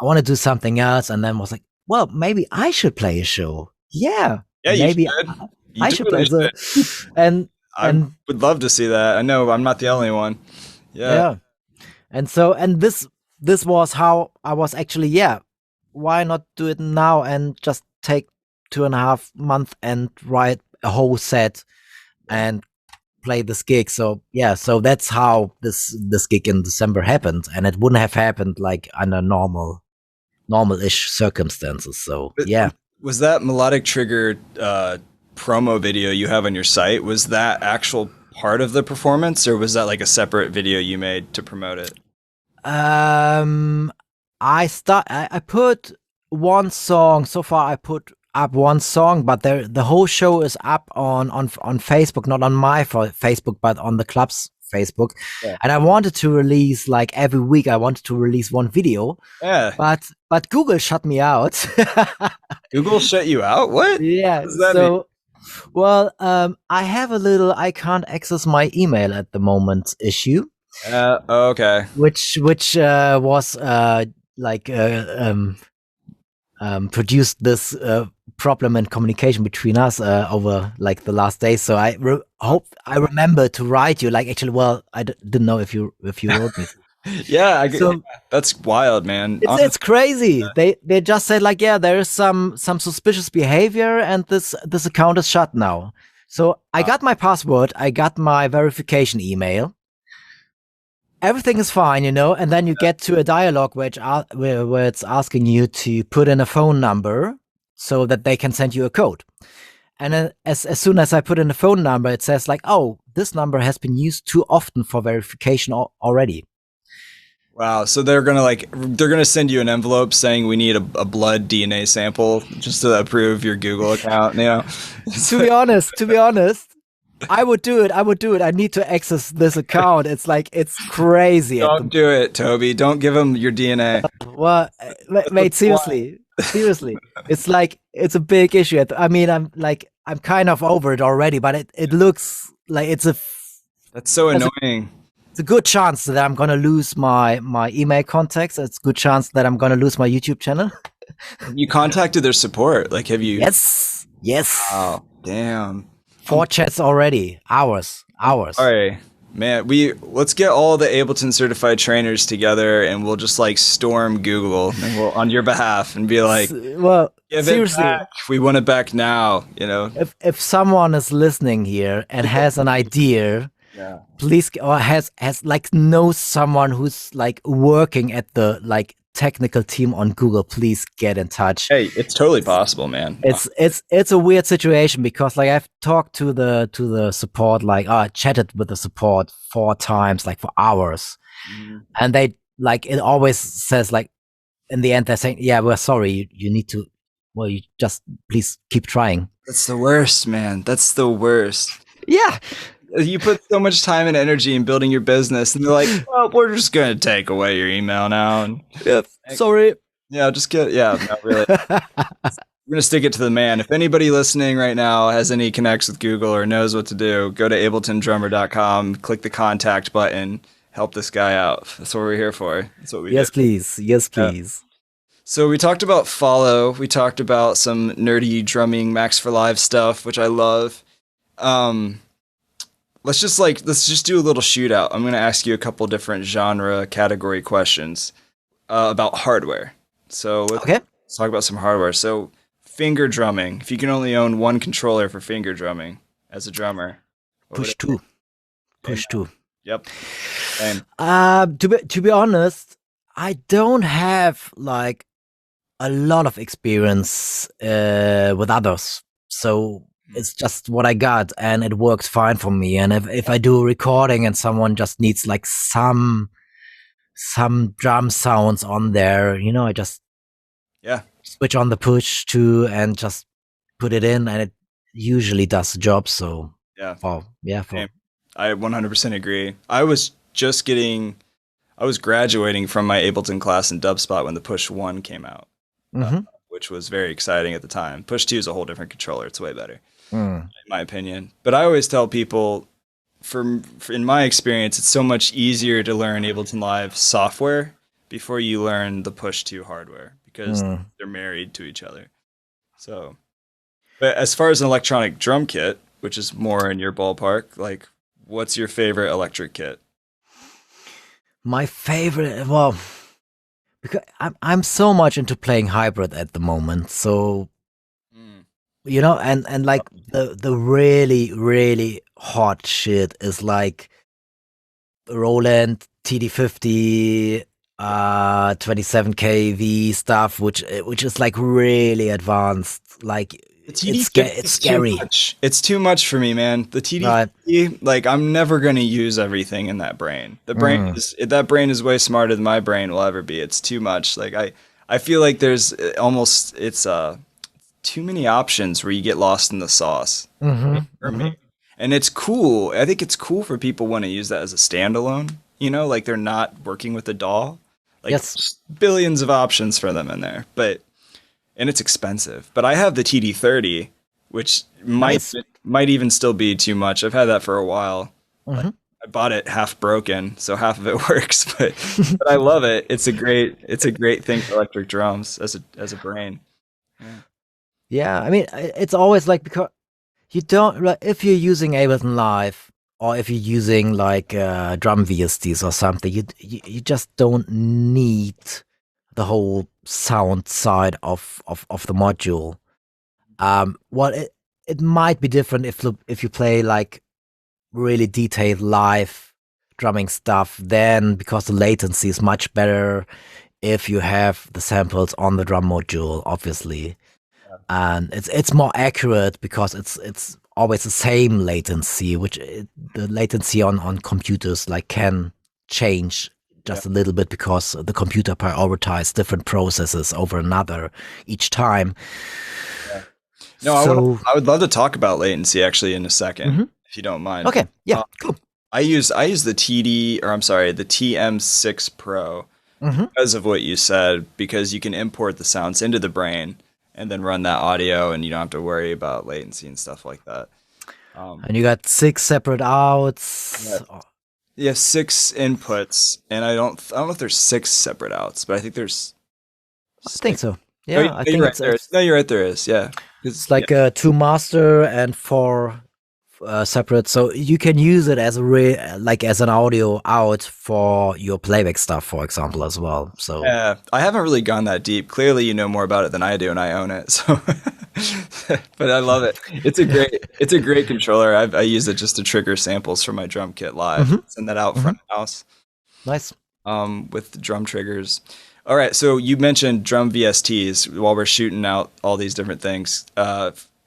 want to do something else, and then was like, well, maybe I should play a show. Maybe I should play and I
would love to see that. I know I'm not the only one. Yeah.
And so, and this was how I was actually, why not do it now and just take 2.5 months and write a whole set and play this gig. So so that's how this gig in December happened, and it wouldn't have happened like under normal-ish circumstances. So
was that Melodic Trigger promo video you have on your site, was that actual part of the performance, or was that like a separate video you made to promote it?
I put one song so far. I put up one song, but the whole show is up on Facebook, not on my Facebook, but on the club's Facebook. And I wanted to release like every week. I wanted to release one video. But Google shut me out.
Google shut you out? What?
Yeah.
What does that mean?
Well, I have a little I can't access my email at the moment issue.
Okay.
Which was produced this problem in communication between us over like the last days. So I hope I remember to write you. Like actually, well, I didn't know if you wrote me.
That's wild, man.
It's crazy. They just said like, there is some suspicious behavior, and this account is shut now. So I got my password, I got my verification email. Everything is fine, you know, and then you get to a dialogue where it's asking you to put in a phone number so that they can send you a code. And then as soon as I put in the phone number, it says like, oh, this number has been used too often for verification already.
Wow. So they're gonna send you an envelope saying we need a blood DNA sample just to approve your Google account. You know,
to be honest, I would do it. I need to access this account. It's like, it's crazy.
Don't do it, Toby. Don't give him your DNA.
Well, mate, seriously. It's like, it's a big issue. I mean, I'm kind of over it already, but it looks like
that's so annoying.
It's a good chance that I'm gonna lose my email contacts. It's a good chance that I'm gonna lose my YouTube channel.
You contacted their support? Like, have you?
Yes.
Oh, damn.
4 chats already. Hours.
All right, man. Let's get all the Ableton certified trainers together, and we'll just like storm Google, and we'll on your behalf, and be like,
well, seriously,
we want it back now. You know,
if someone is listening here and has an idea.
Yeah.
Please, or has like knows someone who's like working at the like technical team on Google, please get in touch.
Hey, it's totally possible, man.
It's a weird situation because like I've talked to the support, like chatted with the support 4 times, like for hours. And they like, it always says like in the end they're saying, yeah, we're sorry, you need to, well, you just please keep trying.
That's the worst, man. That's the worst.
Yeah.
You put so much time and energy in building your business, and they're like, well, we're just going to take away your email now. And
sorry.
Yeah, not really. We're going to stick it to the man. If anybody listening right now has any connects with Google or knows what to do, go to abletondrummer.com, click the contact button, help this guy out. That's what we're here for. That's what we do.
Yes, please.
So we talked about follow. We talked about some nerdy drumming Max for Live stuff, which I love. Let's just do a little shootout. I'm going to ask you a couple different genre category questions about hardware. So let's talk about some hardware. So finger drumming. If you can only own one controller for finger drumming as a drummer,
push 2. Push 2.
Yep. Same.
To be honest, I don't have like a lot of experience with others. So it's just what I got, and it works fine for me. And if I do a recording and someone just needs like some drum sounds on there, you know, I just switch on the push 2 and just put it in, and it usually does the job. So
I 100% agree. I was graduating from my Ableton class in Dubspot when the Push 1 came out, which was very exciting at the time. Push 2 is a whole different controller. It's way better. In my opinion. But I always tell people, in my experience, it's so much easier to learn Ableton Live software before you learn the Push 2 hardware, because they're married to each other. So, but as far as an electronic drum kit, which is more in your ballpark, like, what's your favorite electric kit?
My favorite, well, because I'm so much into playing hybrid at the moment, so you know, and like the really, really hot shit is like Roland TD50 27kV stuff, which is like really advanced. Like it's scary.
It's too much for me, man. The TD50, like, I'm never gonna use everything in that brain. The brain that brain is way smarter than my brain will ever be. It's too much. Like I feel like there's almost too many options where you get lost in the sauce for me. And it's cool. I think it's cool for people want to use that as a standalone, you know, like they're not working with a DAW. Like billions of options for them in there, and it's expensive. But I have the TD30, which might even still be too much. I've had that for a while. I bought it half broken, so half of it works, but I love it. It's a great thing for electric drums as a brain.
Yeah, I mean, it's always like, because you don't, if you're using Ableton Live, or if you're using like drum VSTs or something, you just don't need the whole sound side of the module. Well, it might be different if you play like really detailed live drumming stuff, then because the latency is much better if you have the samples on the drum module, obviously. And it's more accurate because it's always the same latency, which the latency on computers like can change just a little bit because the computer prioritizes different processes over another each time.
No, I would love to talk about latency actually in a second. if you don't mind.
Okay, yeah, cool.
I use the the TM6 Pro because of what you said, because you can import the sounds into the brain and then run that audio, and you don't have to worry about latency and stuff like that.
And you got 6 separate outs.
You have 6 inputs, and I don't know if there's 6 separate outs, but I think there's.
I think so. Yeah,
I think it's right. No, you're right. There is. Yeah,
it's like 2 master and 4 separate, so you can use it as as an audio out for your playback stuff, for example, as well. So
yeah, I haven't really gone that deep. Clearly, you know more about it than I do, and I own it. So, but I love it. It's a great controller. I use it just to trigger samples from my drum kit live. Send that out front of house.
Nice.
With the drum triggers. All right. So you mentioned drum VSTs while we're shooting out all these different things.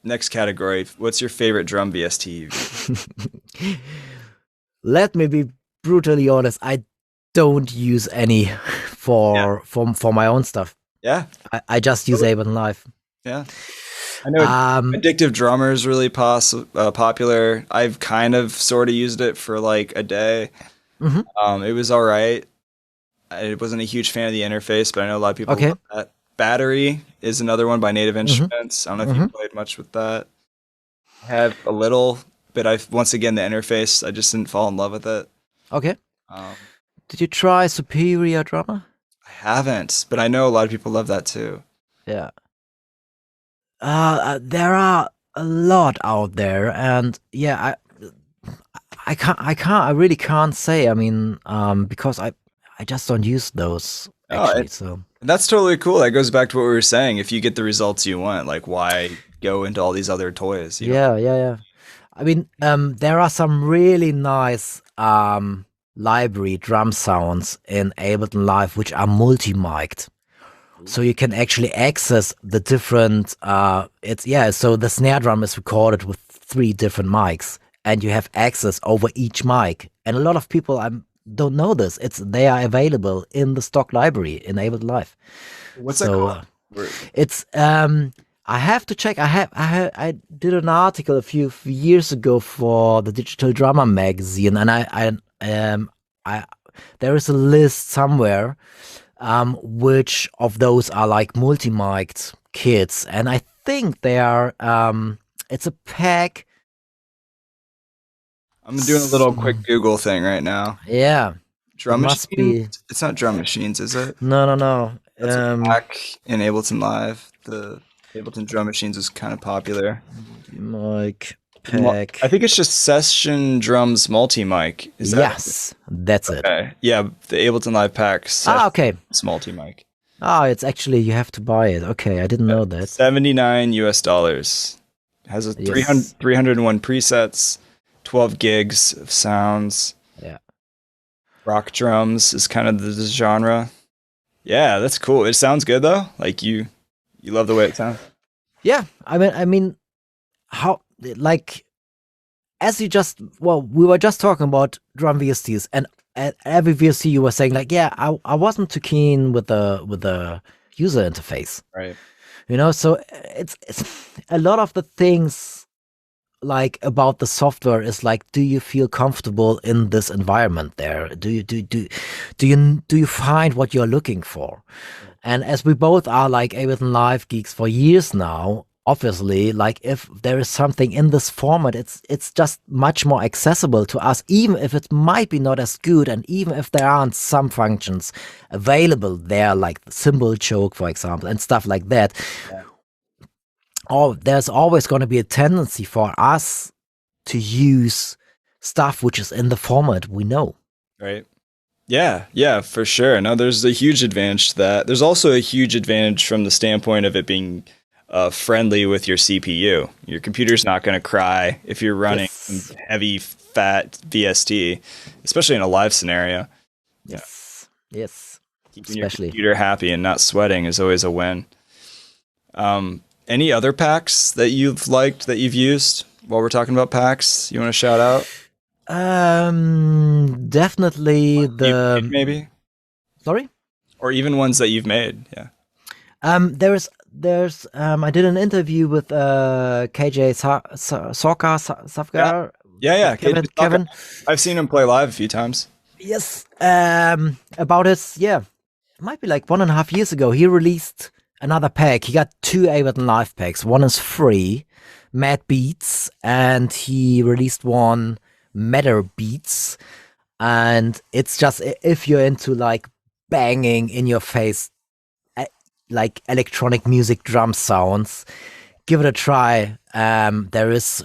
Next category, what's your favorite drum VST?
Let me be brutally honest. I don't use any for my own stuff.
Yeah,
I just use Ableton Live.
Yeah, I know. Addictive Drummer is really popular. I've kind of sort of used it for like a day. It was all right. I wasn't a huge fan of the interface, but I know a lot of people love that. Battery is another one by Native Instruments. I don't know if you played much with that. I have a little, but once again, the interface, I just didn't fall in love with it.
Okay. Did you try Superior Drummer?
I haven't, but I know a lot of people love that too.
Yeah. There are a lot out there, and yeah, I really can't say. I mean, because I just don't use those actually. So
that's totally cool. That goes back to what we were saying. If you get the results you want, like why go into all these other toys?
Yeah. I mean, there are some really nice library drum sounds in Ableton Live which are multi-mic'd. So you can actually access the different so the snare drum is recorded with 3 different mics, and you have access over each mic. And a lot of people don't know this. They are available in the stock library in Ableton Live.
What's that called?
It's I have to check. I did an article a few years ago for the Digital Drummer magazine, and there is a list somewhere which of those are like multi-mic'd kits, and I think they are it's a pack.
I'm doing a little quick Google thing right now.
Yeah.
Drum machines? It's not drum machines, is it?
No.
Back in Ableton Live, the Ableton drum machines was kind of popular.
Mic pack.
I think it's just Session Drums multi-mic.
Yes, that's it.
Yeah, the Ableton Live Packs.
Okay.
It's multi-mic.
It's actually, you have to buy it. Okay, I didn't know that.
$79 US. It has 301 presets. 12 gigs of sounds.
Yeah.
Rock drums is kind of the genre. Yeah, that's cool. It sounds good though. Like you love the way it sounds.
Yeah. I mean how, like, as we were just talking about drum VSTs, and at every VST you were saying like, yeah, I wasn't too keen with the user interface.
Right.
You know, so it's a lot of the things like about the software is like, do you feel comfortable in this environment there? Do you find what you're looking for? And as we both are like Ableton Live geeks for years now, obviously, like if there is something in this format, it's just much more accessible to us, even if it might be not as good, and even if there aren't some functions available there, like the cymbal choke, for example, and stuff like that. Yeah. There's always going to be a tendency for us to use stuff which is in the format we know. Right.
Yeah, for sure. No, there's a huge advantage to that. There's also a huge advantage from the standpoint of it being friendly with your CPU. Your computer's not going to cry if you're running heavy, fat VST, especially in a live scenario.
Yes.
Keeping your computer happy and not sweating is always a win. Any other packs that you've liked, that you've used while we're talking about packs you want to shout out?
Definitely the...
Maybe?
Sorry?
Or even ones that you've made, yeah.
There's I did an interview with KJ Safgar
Yeah.
Kevin.
I've seen him play live a few times.
Yes. About his, it might be like 1.5 years ago. He released another pack. He got 2 Ableton Live Packs. One is free, Mad Beats, and he released one, Matter Beats. And it's just, if you're into like banging in your face, like electronic music drum sounds, give it a try. There is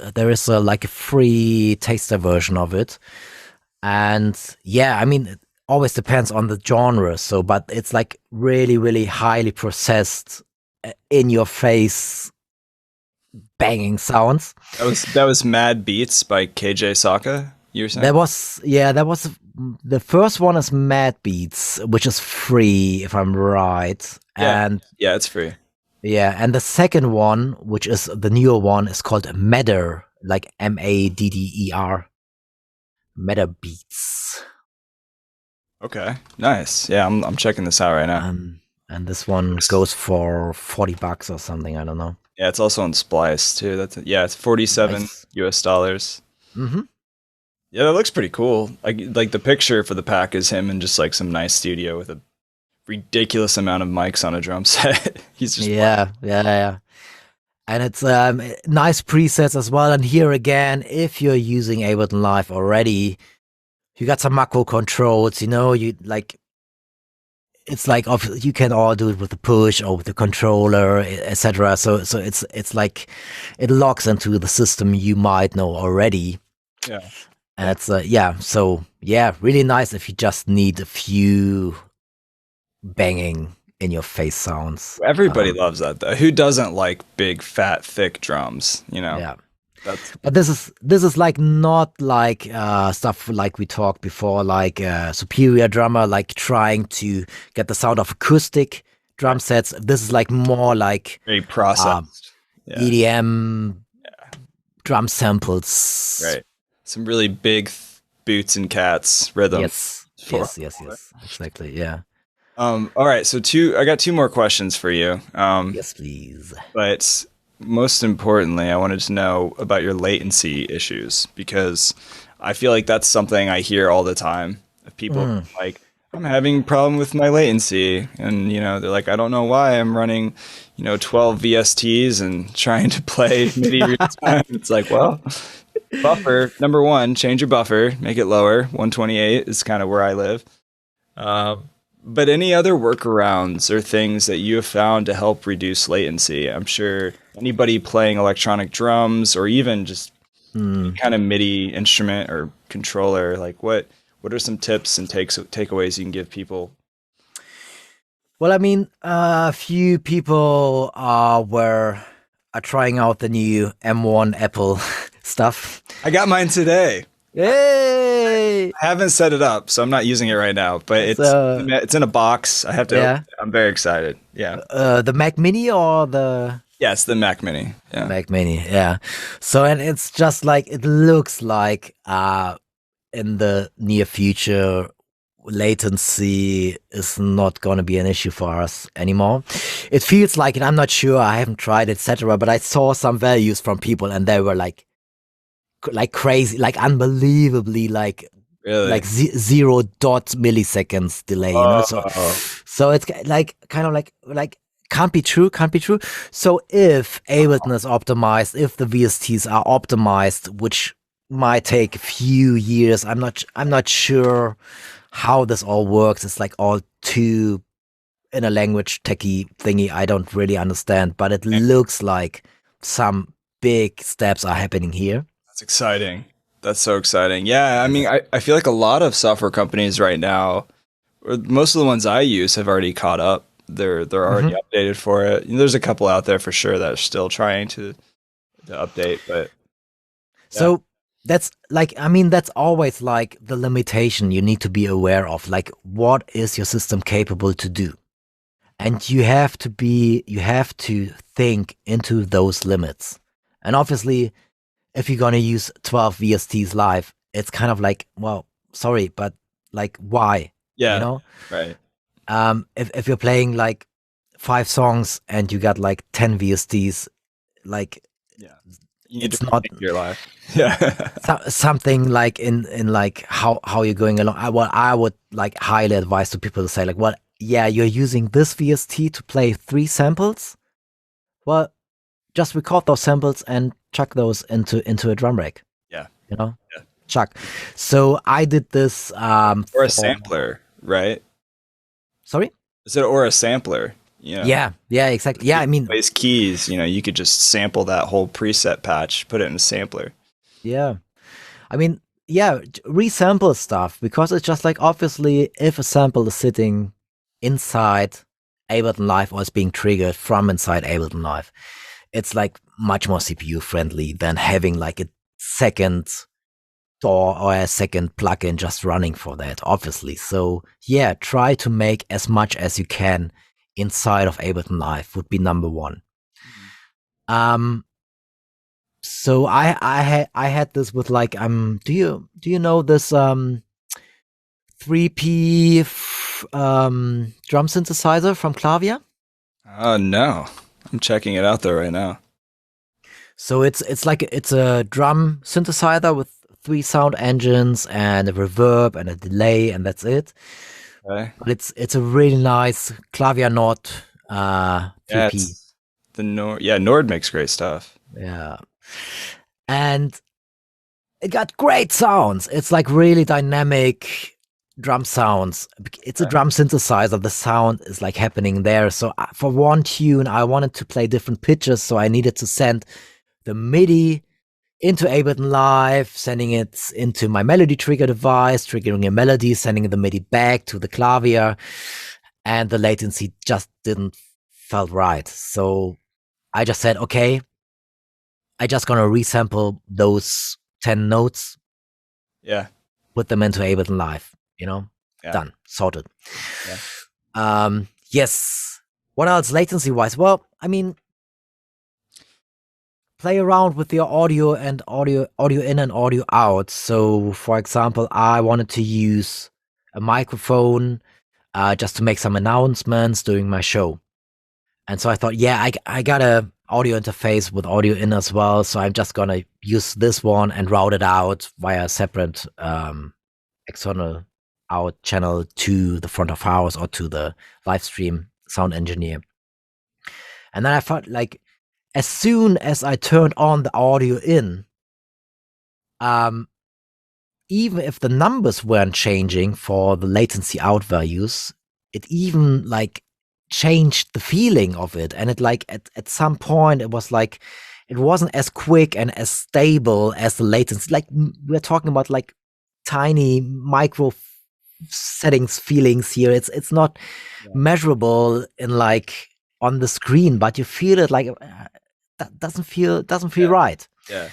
like a free taster version of it. And yeah, I mean, it always depends on the genre. So, but it's like really, really highly processed, in your face banging sounds.
That was Mad Beats by KJ Saka. You were saying
That was the first one is Mad Beats, which is free if I'm right.
Yeah.
And
yeah, it's free.
yeah, and the second one, which is the newer one, is called Matter, like Madder. Matter Beats.
Okay, nice. Yeah, I'm checking this out right now.
And this one goes for $40 or something. I don't know.
Yeah, it's also on Splice too. It's 47
Nice.
US dollars.
Mm-hmm.
Yeah, that looks pretty cool. Like the picture for the pack is him in just like some nice studio with a ridiculous amount of mics on a drum set. He's just
Yeah. And it's nice presets as well. And here again, if you're using Ableton Live already, you got some macro controls. You like, it's like you can all do it with the push or with the controller, etc. So it's like it locks into the system you might know already.
Yeah.
And it's so really nice if you just need a few banging in your face sounds.
Everybody loves that though. Who doesn't like big, fat, thick drums?
Yeah.
That's
But this is like not like stuff like we talked before, like Superior Drummer, like trying to get the sound of acoustic drum sets. This is like more like
very processed.
EDM drum samples.
Right. Some really big boots and cats rhythm.
Yes, exactly. Yeah.
All right. So I got 2 more questions for you.
Yes, please.
But most importantly, I wanted to know about your latency issues, because I feel like that's something I hear all the time of people like, I'm having a problem with my latency. And, they're like, I don't know why I'm running, 12 VSTs and trying to play MIDI real time. It's like, well, buffer, number 1, change your buffer, make it lower. 128 is kind of where I live. But any other workarounds or things that you have found to help reduce latency? I'm sure anybody playing electronic drums or even just kind of MIDI instrument or controller, like what are some tips and takeaways you can give people?
Well, I mean, a few people are trying out the new M1 Apple stuff.
I got mine today.
Yay!
I haven't set it up, so I'm not using it right now, but it's in a box. I have to.
Yeah.
I'm very excited. Yeah.
The Mac Mini or the?
Yes, the Mac Mini. Yeah.
Mac Mini. Yeah. So, and it's just like, it looks like in the near future, latency is not going to be an issue for us anymore. It feels like, and I'm not sure, I haven't tried, etc. But I saw some values from people, and they were like crazy, like unbelievably, like
Really?
like 0 dot milliseconds delay. So it's like kind of like can't be true. So if Ableton is optimized, if the VSTs are optimized, which might take a few years, I'm not sure how this all works. It's like all too in a language techie thingy I don't really understand, but it looks like some big steps are happening here.
That's exciting. That's so exciting. Yeah, I mean, I feel like a lot of software companies right now, or most of the ones I use, have already caught up. They're already updated for it. There's a couple out there for sure that are still trying to update, but yeah.
So that's like, I mean, that's always like the limitation you need to be aware of. Like, what is your system capable to do? And you have to think into those limits. And obviously, if you're going to use 12 VSTs live, it's kind of like, well, sorry, but like, why?
Yeah. Right.
If you're playing like 5 songs and you got like 10 VSTs, like,
You need
it's
to
not
your life. Yeah.
something like in like how you're going along. I would like highly advise to people to say like, well, yeah, you're using this VST to play 3 samples. Well, just record those samples and chuck those into a drum rack.
Yeah.
You know,
Yeah.
chuck. So I did this.
Or a sampler, right?
Sorry.
Is it or a sampler? Yeah.
Yeah. Yeah. Exactly. Yeah. I mean,
Plays keys. You could just sample that whole preset patch, put it in a sampler.
yeah. I mean, yeah, resample stuff because it's just like obviously if a sample is sitting inside Ableton Live or is being triggered from inside Ableton Live, it's like much more CPU friendly than having like a second DAW or a second plugin just running for that, obviously. So yeah, try to make as much as you can inside of Ableton Live would be number one. So I had this with like do you know this 3P drum synthesizer from Klaviyo?
Oh no. I'm checking it out though right now.
So it's like it's a drum synthesizer with 3 sound engines and a reverb and a delay, and that's it.
Okay.
But it's a really nice Klaviyo Nord 3P.
The Nord makes great stuff.
Yeah. And it got great sounds. It's like really dynamic drum sounds. It's a drum synthesizer. The sound is like happening there. So for one tune, I wanted to play different pitches. So I needed to send the MIDI into Ableton Live, sending it into my melody trigger device, triggering a melody, sending the MIDI back to the Klaviyo. And the latency just didn't felt right. So I just said, okay, I just gonna resample those 10 notes.
Yeah.
Put them into Ableton Live, done, sorted. Yeah. Yes. What else latency wise? Well, I mean, play around with your audio and audio in and audio out. So for example, I wanted to use a microphone just to make some announcements during my show. And so I thought, yeah, I got a audio interface with audio in as well. So I'm just gonna use this one and route it out via a separate external out channel to the front of house or to the live stream sound engineer. And then I thought, like, as soon as I turned on the audio in, even if the numbers weren't changing for the latency out values, it even like changed the feeling of it. And it like at some point it was like it wasn't as quick and as stable as the latency. Like we're talking about like tiny micro settings feelings here. It's not measurable in like on the screen, but you feel it like that doesn't feel right.
Yeah.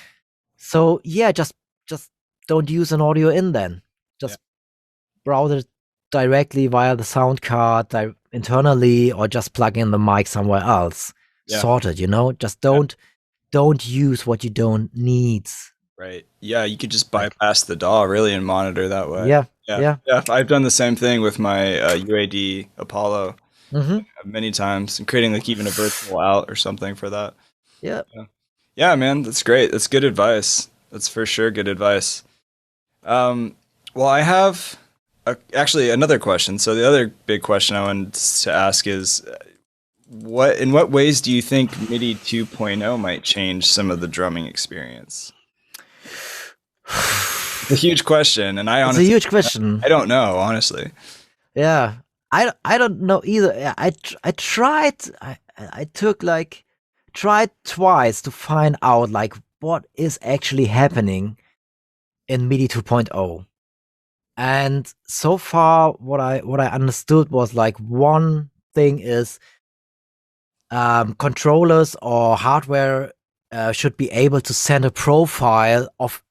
So yeah, just don't use an audio in then. Just route it directly via the sound card internally, or just plug in the mic somewhere else. Sorted, just don't use what you don't need.
Right. Yeah, you could just bypass the DAW really and monitor that way.
Yeah.
I've done the same thing with my UAD Apollo many times, and creating like even a virtual out or something for that. Yeah, man, that's great. That's good advice. That's for sure good advice. Well, I have actually another question. So the other big question I wanted to ask is, in what ways do you think MIDI 2.0 might change some of the drumming experience? It's a huge question, and I honestly,
it's a huge question.
I don't know, honestly.
Yeah, I don't know either. I tried. I tried twice to find out like what is actually happening in MIDI 2.0. And so far, what I understood was like one thing is controllers or hardware should be able to send a profile of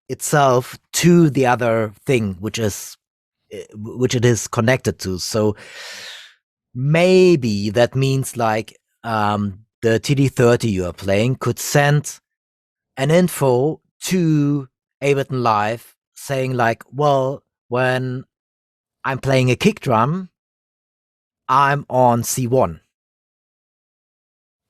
itself to the other thing, which it is connected to. So maybe that means like the TD30 you are playing could send an info to Ableton Live saying like, well, when I'm playing a kick drum, I'm on C1.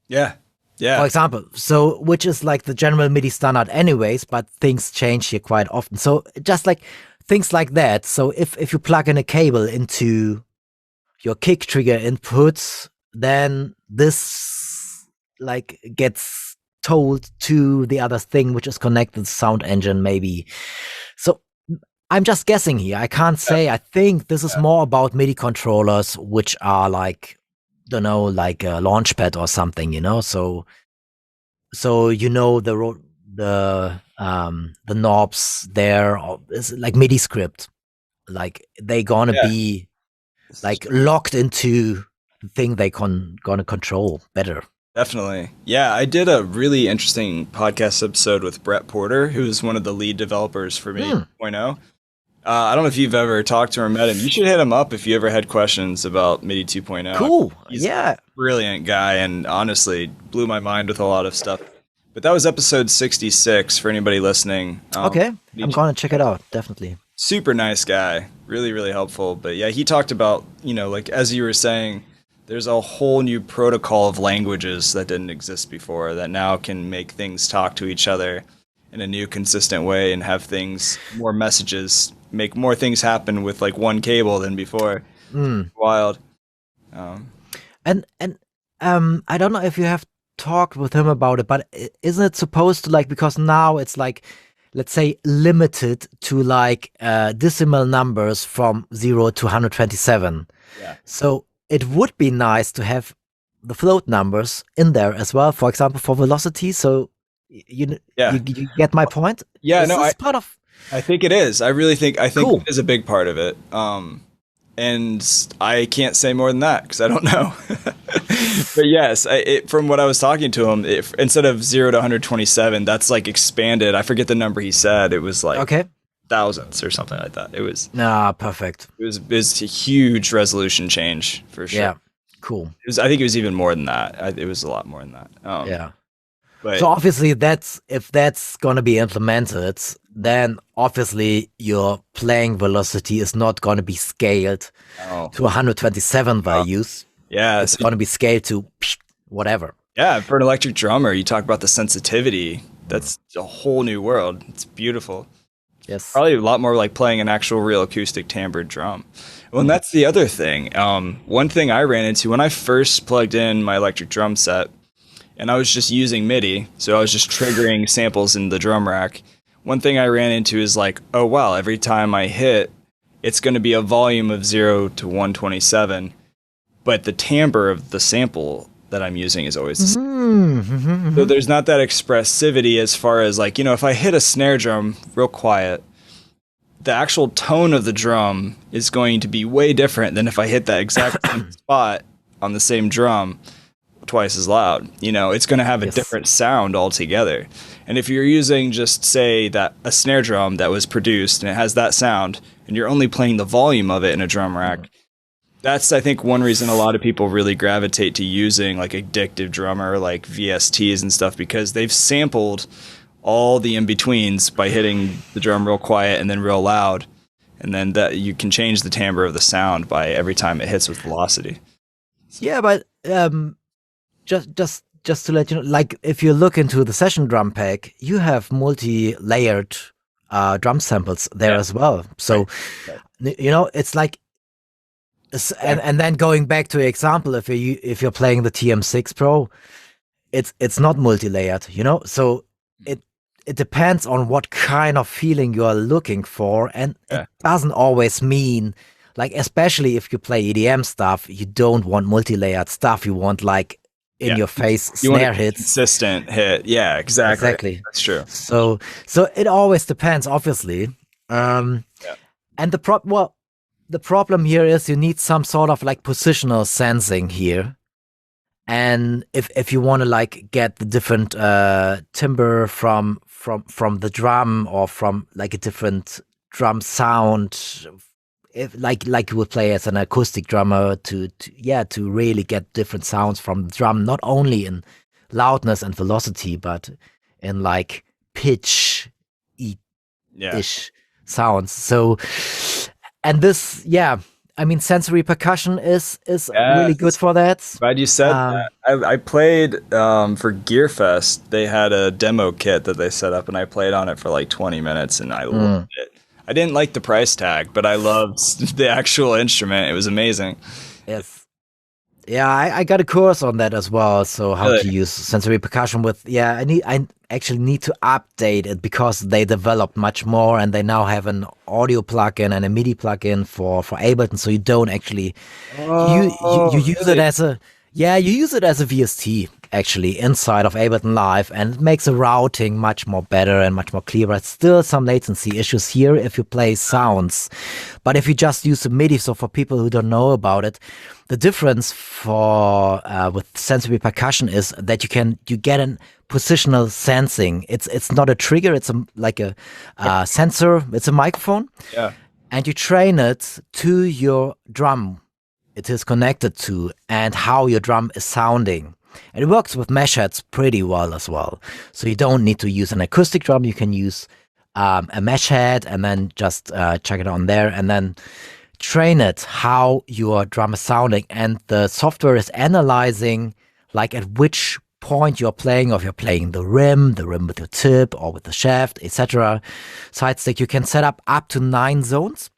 Yeah. Yeah.
For example, so which is like the general MIDI standard anyways, but things change here quite often. So just like things like that. So if you plug in a cable into your kick trigger inputs, then this like gets told to the other thing which is connected to the sound engine maybe. So I'm just guessing here. I can't say. I think this is more about MIDI controllers, which are like, don't know, like a launchpad or something, So the knobs there is like MIDI script, like they gonna be like locked into the thing they gonna control better.
Definitely. Yeah, I did a really interesting podcast episode with Brett Porter, who's one of the lead developers for Midi 2.0. I don't know if you've ever talked to him or met him. You should hit him up if you ever had questions about Midi 2.0.
Cool.
He's a brilliant guy and honestly blew my mind with a lot of stuff. But that was episode 66 for anybody listening.
Okay. I'm going to check it out. Definitely.
Super nice guy. Really, really helpful. But yeah, he talked about, like as you were saying, there's a whole new protocol of languages that didn't exist before that now can make things talk to each other in a new consistent way and have things, more messages, make more things happen with like one cable than before. Wild.
And I don't know if you have talked with him about it, but isn't it supposed to like, because now it's like, let's say limited to like decimal numbers from 0 to 127.
Yeah.
So it would be nice to have the float numbers in there as well, for example, for velocity. So you get my point?
Yeah, I think it is. I think
cool.
It is a big part of it. And I can't say more than that because I don't know. But yes, from what I was talking to him, instead of 0 to 127, that's like expanded. I forget the number he said. It was like thousands or something like that. It was
perfect.
It was a huge resolution change for sure.
Yeah, cool.
I think it was even more than that. It was a lot more than that. But
so obviously if that's going to be implemented, then obviously your playing velocity is not going to be scaled to 127 values.
Yeah.
It's going to be scaled to whatever.
Yeah. For an electric drummer, you talk about the sensitivity. That's a whole new world. It's beautiful.
Yes.
Probably a lot more like playing an actual real acoustic timbred drum. Well, and that's the other thing. One thing I ran into when I first plugged in my electric drum set, and I was just using MIDI, so I was just triggering samples in the drum rack. One thing I ran into is like, oh wow, every time I hit, it's going to be a volume of 0 to 127, but the timbre of the sample that I'm using is always the same. So there's not that expressivity as far as like, if I hit a snare drum real quiet, the actual tone of the drum is going to be way different than if I hit that exact same spot on the same drum twice as loud. It's going to have a different sound altogether. And if you're using just say that a snare drum that was produced and it has that sound and you're only playing the volume of it in a drum rack, that's I think one reason a lot of people really gravitate to using like addictive drummer like VSTs and stuff, because they've sampled all the in-betweens by hitting the drum real quiet and then real loud, and then that you can change the timbre of the sound by every time it hits with velocity.
Yeah, but just to let you know, like if you look into the session drum pack, you have multi-layered drum samples there as well. So it's like, and then going back to your example, if you're playing the TM6 Pro, it's not multi-layered, So it depends on what kind of feeling you are looking for, and it doesn't always mean, like, especially if you play EDM stuff, you don't want multi-layered stuff. You want like in your face snare hits,
consistent hit. Yeah, exactly. That's true.
So it always depends, obviously. And the problem here is you need some sort of like positional sensing here. And if you want to like get the different timbre from the drum, or from like a different drum sound, if like you would play as an acoustic drummer, to really get different sounds from the drum, not only in loudness and velocity, but in like pitch ish sounds. So, and this, I mean, sensory percussion is really good
Yes.
for that.
Glad you said
Um,
that. I played for Gearfest. They had a demo kit that they set up, and I played on it for like 20 minutes, and I loved
mm,
it. I didn't like the price tag, but I loved the actual instrument. It was amazing.
yes. Yeah, I got a course on that as well. So how to
Really?
use sensory percussion with, yeah, I actually need to update it because they developed much more and they now have an audio plugin and a MIDI plugin for Ableton. So you don't actually, you
Oh,
use it
really?
as a, yeah, you use it as a VST actually inside of Ableton Live, and it makes the routing much more better and much more clearer. It's still some latency issues here if you play sounds, but if you just use the MIDI, so for people who don't know about it, the difference for with sensory percussion is that you get an positional sensing. It's not a trigger. It's like a sensor. It's a microphone,
Yeah.
and you train it to your drum it is connected to and how your drum is sounding. And it works with mesh heads pretty well as well. So you don't need to use an acoustic drum. You can use a mesh head and then just check it on there and then train it how your drum is sounding. And the software is analyzing like at which point you're playing, or if you're playing the rim with your tip or with the shaft, etc. Side stick, you can set up to 9 zones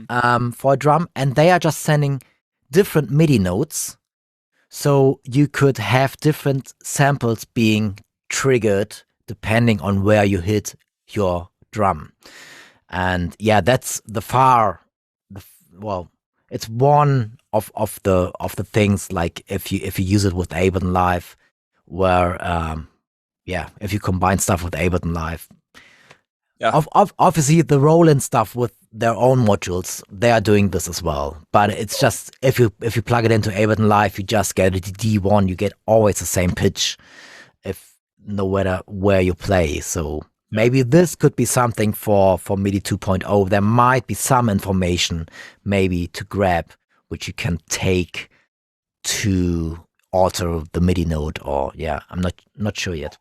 for a drum, and they are just sending different MIDI notes. So you could have different samples being triggered depending on where you hit your drum. And yeah, that's well, it's one of the things, like if you use it with Ableton Live, where yeah, if you combine stuff with Ableton Live.
Yeah.
Obviously, the Roland stuff with their own modules, they are doing this as well. But it's just if you plug it into Ableton Live, you just get a D1. You get always the same pitch, if no matter where you play. So maybe this could be something for MIDI 2.0. There might be some information maybe to grab, which you can take to alter the MIDI note. Or yeah, I'm not sure yet.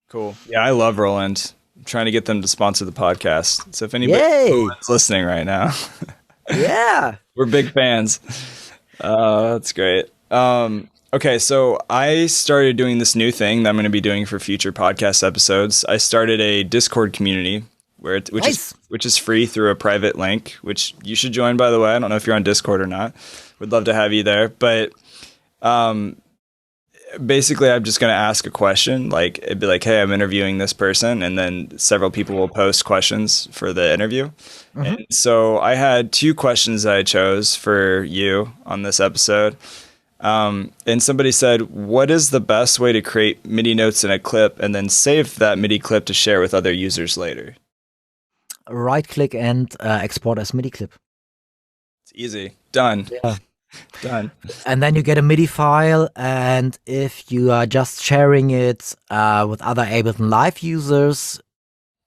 Cool. Yeah, I love Roland. I'm trying to get them to sponsor the podcast. So if anybody's listening right now,
yeah,
we're big fans. That's great. Okay, so I started doing this new thing that I'm going to be doing for future podcast episodes. I started a Discord community which is free through a private link, which you should join, by the way. I don't know if you're on Discord or not. Would love to have you there. But basically, I'm just going to ask a question. Like, it'd be like, hey, I'm interviewing this person. And then several people will post questions for the interview. And so I had 2 questions that I chose for you on this episode. And somebody said, what is the best way to create MIDI notes in a clip and then save that MIDI clip to share with other users later?
Right click and export as MIDI clip.
It's easy. Done.
Yeah.
Done.
And then you get a MIDI file, and if you are just sharing it with other Ableton Live users,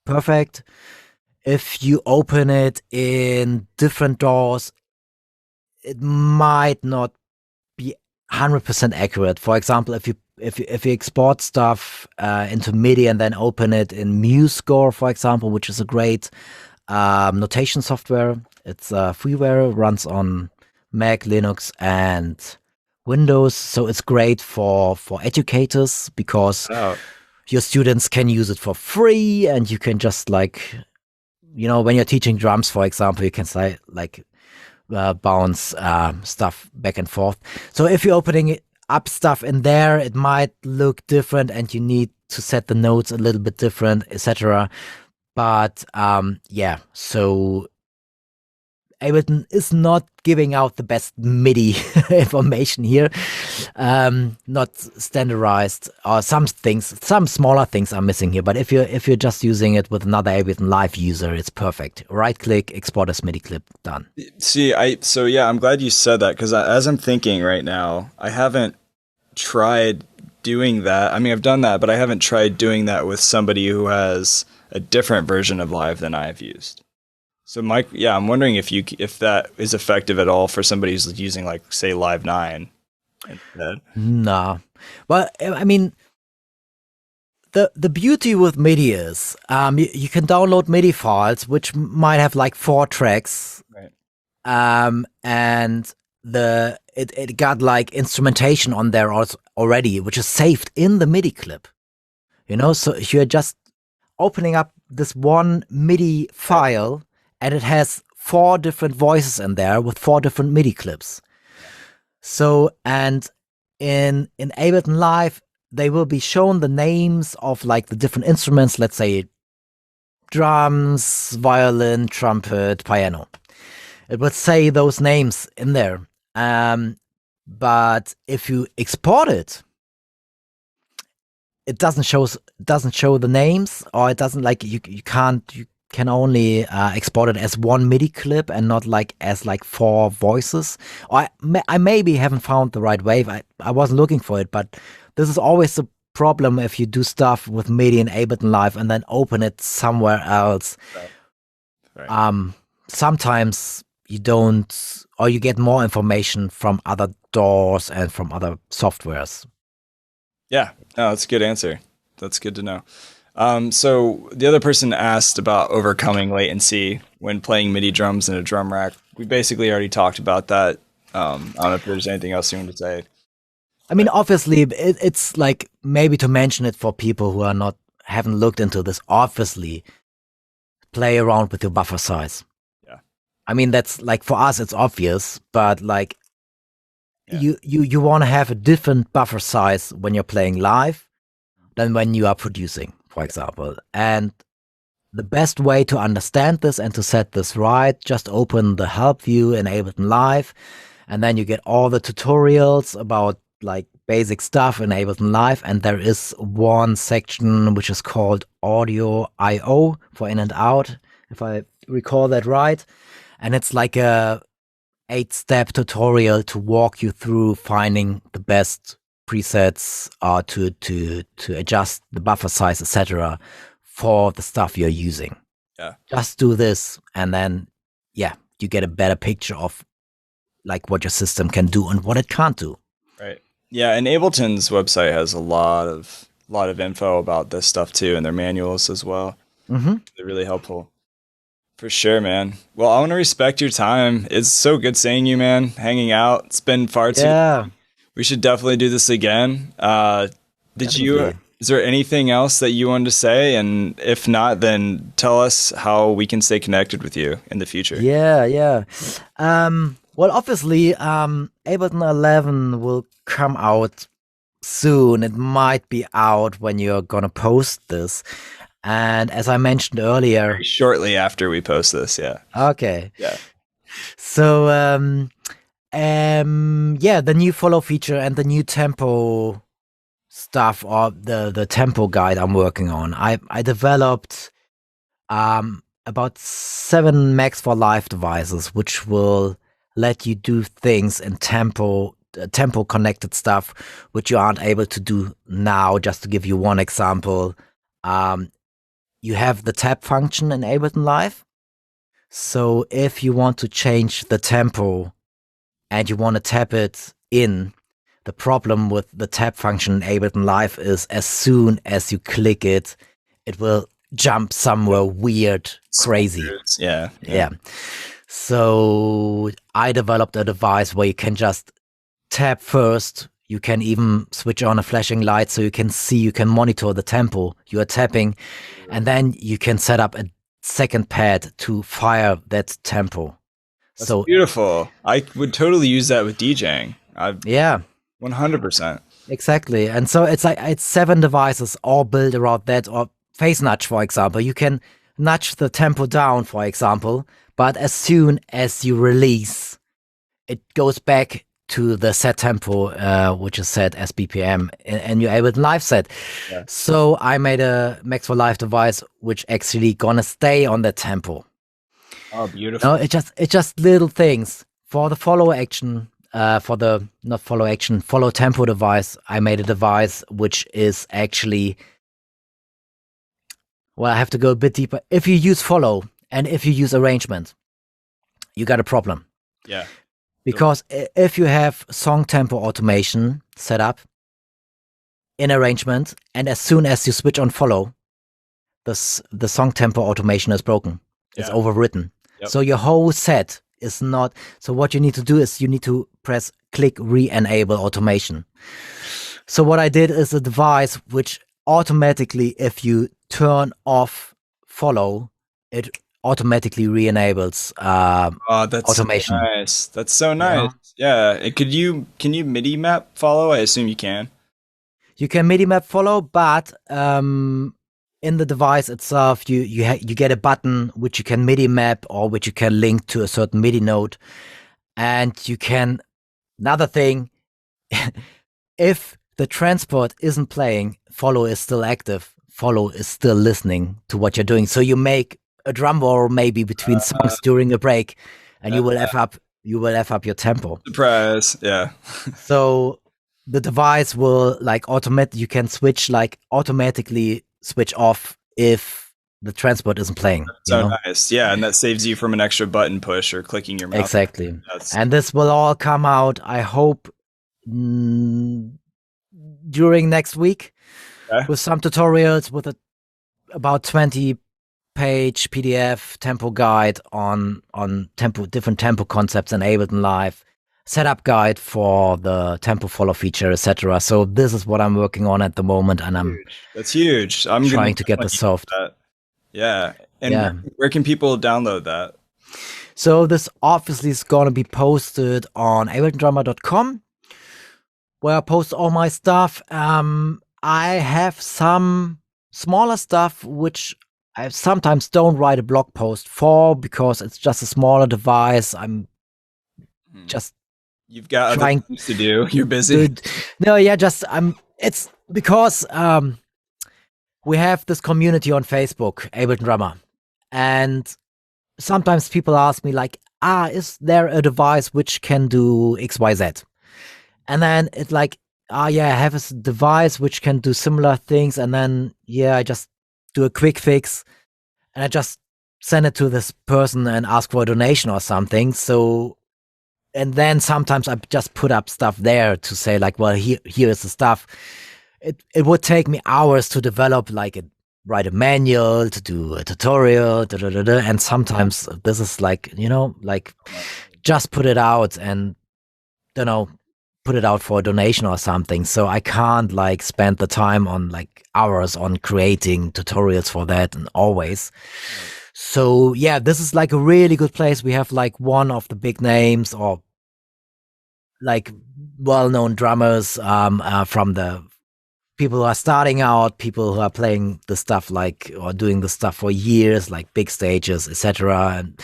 perfect. If you open it in different DAWs, it might not be 100% accurate. For example, if you export stuff into MIDI and then open it in MuseScore, for example, which is a great notation software. It's freeware, runs on Mac, Linux, and Windows. So it's great for educators because your students can use it for free, and you can just like, when you're teaching drums, for example, you can say like bounce stuff back and forth. So if you're opening up stuff in there, it might look different, and you need to set the notes a little bit different, etc. But yeah, so Ableton is not giving out the best MIDI information here. Not standardized, or some smaller things are missing here. But if you're just using it with another Ableton Live user, it's perfect. Right click, export as MIDI clip, done.
See, I'm glad you said that, because as I'm thinking right now, I haven't tried doing that. I mean, I've done that, but I haven't tried doing that with somebody who has a different version of Live than I've used. So Mike, yeah, I'm wondering if that is effective at all for somebody who's using, like, say, Live 9 instead.
Nah. Well, I mean, the beauty with MIDI is you can download MIDI files which might have like 4 tracks.
Right.
and it got like instrumentation on there also already, which is saved in the MIDI clip. So you're just opening up this one MIDI file, and it has 4 different voices in there with 4 different MIDI clips. So, and in Ableton Live, they will be shown the names of like the different instruments, let's say drums, violin, trumpet, piano. It would say those names in there. But if you export it, it doesn't show the names, or it doesn't like you can only export it as one MIDI clip and not like as like 4 voices. Or I maybe haven't found the right way. I wasn't looking for it, but this is always the problem if you do stuff with MIDI in Ableton Live and then open it somewhere else. Right. Sometimes you don't, or you get more information from other DAWs and from other softwares.
Yeah, no, that's a good answer. That's good to know. So the other person asked about overcoming latency when playing MIDI drums in a drum rack. We basically already talked about that. I don't know if there's anything else you want to say.
I mean, obviously, it's like maybe to mention it for people who haven't looked into this. Obviously, play around with your buffer size.
Yeah.
I mean, that's like for us, it's obvious, but like you want to have a different buffer size when you're playing live than when you are producing, for example. And the best way to understand this and to set this right, just open the help view in Ableton Live, and then you get all the tutorials about like basic stuff in Ableton Live. And there is one section which is called Audio I/O for in and out, if I recall that right. And it's like a 8-step tutorial to walk you through finding the best presets to adjust the buffer size, etc., for the stuff you're using.
Yeah.
Just do this, and then you get a better picture of like what your system can do and what it can't do.
Right. Yeah, and Ableton's website has a lot of info about this stuff too, and their manuals as well.
Mm-hmm.
They're really helpful. For sure, man. Well, I want to respect your time. It's so good seeing you, man. Hanging out. It's been far too long. We should definitely do this again. Is there anything else that you wanted to say? And if not, then tell us how we can stay connected with you in the future.
Yeah. Well, obviously, Ableton 11 will come out soon. It might be out when you're going to post this. And as I mentioned earlier,
very shortly after we post this, yeah.
Okay.
Yeah.
So, the new follow feature and the new tempo stuff, or the tempo guide I'm working on. I developed about 7 Max for Live devices, which will let you do things in tempo connected stuff, which you aren't able to do now. Just to give you one example, you have the tap function in Ableton Live. So if you want to change the tempo and you want to tap it in, the problem with the tap function in Ableton Live is as soon as you click it, it will jump somewhere weird, crazy.
Yeah.
So I developed a device where you can just tap first. You can even switch on a flashing light so you can monitor the tempo you are tapping, and then you can set up a second pad to fire that tempo.
That's so beautiful. I would totally use that with DJing. 100%.
Exactly. And so it's 7 devices all built around that, or phase nudge, for example. You can nudge the tempo down, for example, but as soon as you release, it goes back to the set tempo, which is set as BPM in your Ableton Live set. Yeah. So I made a Max for Live device which actually gonna stay on that tempo.
Oh, beautiful.
No, it's just little things. For the follow tempo device, I made a device which is actually, well, I have to go a bit deeper. If you use follow and if you use arrangement, you got a problem.
Yeah.
Because if you have song tempo automation set up in arrangement, and as soon as you switch on follow, the song tempo automation is broken. It's overwritten. Yep. So your whole set is not. So what you need to do is you need to click re-enable automation. So what I did is a device which automatically, if you turn off follow, it automatically re-enables
that's
automation.
So nice. That's so nice. Yeah. Can you MIDI map follow? I assume you can.
You can MIDI map follow, but in the device itself, you get a button which you can MIDI map or which you can link to a certain MIDI node, and you can. Another thing, if the transport isn't playing, follow is still active. Follow is still listening to what you're doing. So you make a drum roll maybe between songs during a break, and you will F up your tempo.
Surprise! Yeah.
So the device will you can automatically switch off if the transport isn't playing.
So nice. Yeah, and that saves you from an extra button push or clicking your mouse.
Exactly. And this will all come out, I hope, during next week with some tutorials, with about 20-page PDF tempo guide on different tempo concepts in Ableton Live, setup guide for the tempo follow feature, etc. So this is what I'm working on at the moment, and
that's huge. I'm
trying to get this solved.
Yeah. And where can people download that?
So this obviously is going to be posted on abletondrummer.com, where I post all my stuff. I have some smaller stuff which I sometimes don't write a blog post for because it's just a smaller device. I'm just
You've got other things to do. You're busy.
It's because we have this community on Facebook, Ableton Drummer, and sometimes people ask me is there a device which can do XYZ? And then it's I have a device which can do similar things, and then I just do a quick fix, and I just send it to this person and ask for a donation or something. So, and then sometimes I just put up stuff there to say well, here is the stuff. It would take me hours to develop write a manual, to do a tutorial, and sometimes this is just put it out and put it out for a donation or something. So I can't spend the time on hours on creating tutorials for that and always. So yeah, this is a really good place. We have one of the big names or well-known drummers from the people who are starting out, people who are playing the stuff or doing the stuff for years, big stages, etc. And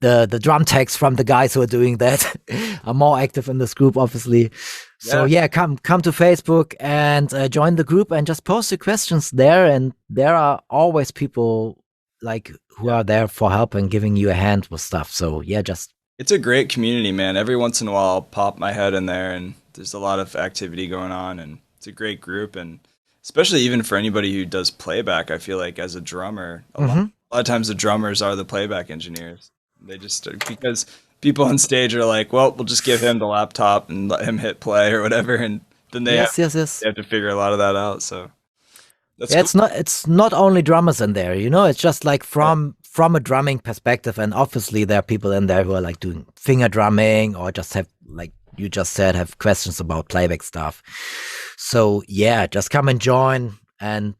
the drum techs from the guys who are doing that are more active in this group, obviously. So come to Facebook and join the group and just post your questions there. And there are always people who are there for help and giving you a hand with stuff. So
it's a great community, man. Every once in a while I'll pop my head in there and there's a lot of activity going on, and it's a great group. And especially even for anybody who does playback, I feel as a drummer, a lot of times the drummers are the playback engineers. They just, because people on stage are well, we'll just give him the laptop and let him hit play or whatever, and then they have to figure a lot of that out. So that's
cool. It's not only drummers in there, it's just from a drumming perspective, and obviously there are people in there who are doing finger drumming or just have you just said have questions about playback stuff. So just come and join, and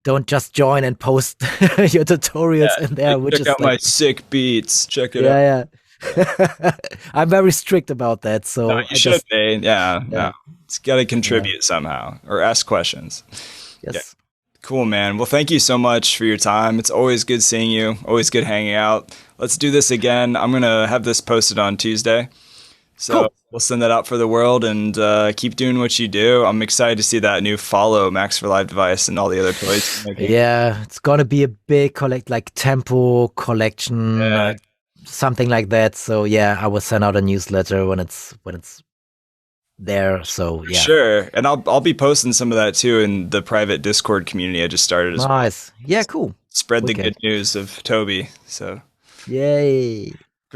don't just join and post your tutorials in there.
Check out my sick beats. Check it out.
Yeah. I'm very strict about that. So
no, you should be. Yeah. It's got to contribute somehow or ask questions.
Yes.
Yeah. Cool, man. Well, thank you so much for your time. It's always good seeing you. Always good hanging out. Let's do this again. I'm going to have this posted on Tuesday. So cool. We'll send that out for the world, and keep doing what you do. I'm excited to see that new Follow Max for Live device and all the other toys.
Yeah, it's going to be a big tempo collection, something like that. So I will send out a newsletter when it's there. So
sure. And I'll be posting some of that too in the private Discord community I just started.
Nice. Yeah, cool.
Spread the good news of Tobi. So
yay.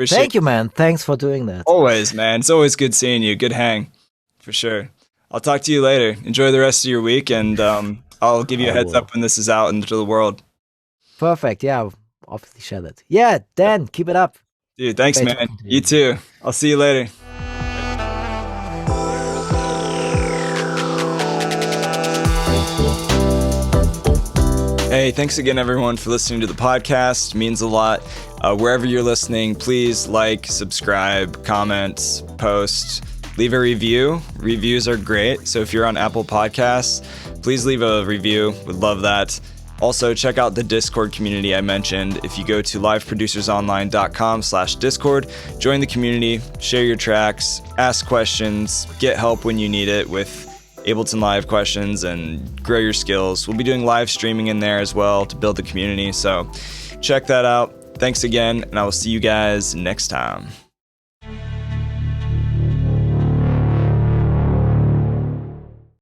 Thank you, man. Thanks for doing that.
Always, man. It's always good seeing you. Good hang, for sure. I'll talk to you later. Enjoy the rest of your week, and I'll give you a heads up when this is out into the world.
Perfect. Yeah, I'll obviously share that. Yeah, Dan, keep it up.
Dude, thanks,
Great
man.
talking to
You too. I'll see you later. Hey, thanks again, everyone, for listening to the podcast. It means a lot. Wherever you're listening, please like, subscribe, comment, post, leave a review. Reviews are great. So if you're on Apple Podcasts, please leave a review. Would love that. Also, check out the Discord community I mentioned. If you go to liveproducersonline.com/Discord, join the community, share your tracks, ask questions, get help when you need it with Ableton Live questions, and grow your skills. We'll be doing live streaming in there as well to build the community. So check that out. Thanks again, and I will see you guys next time.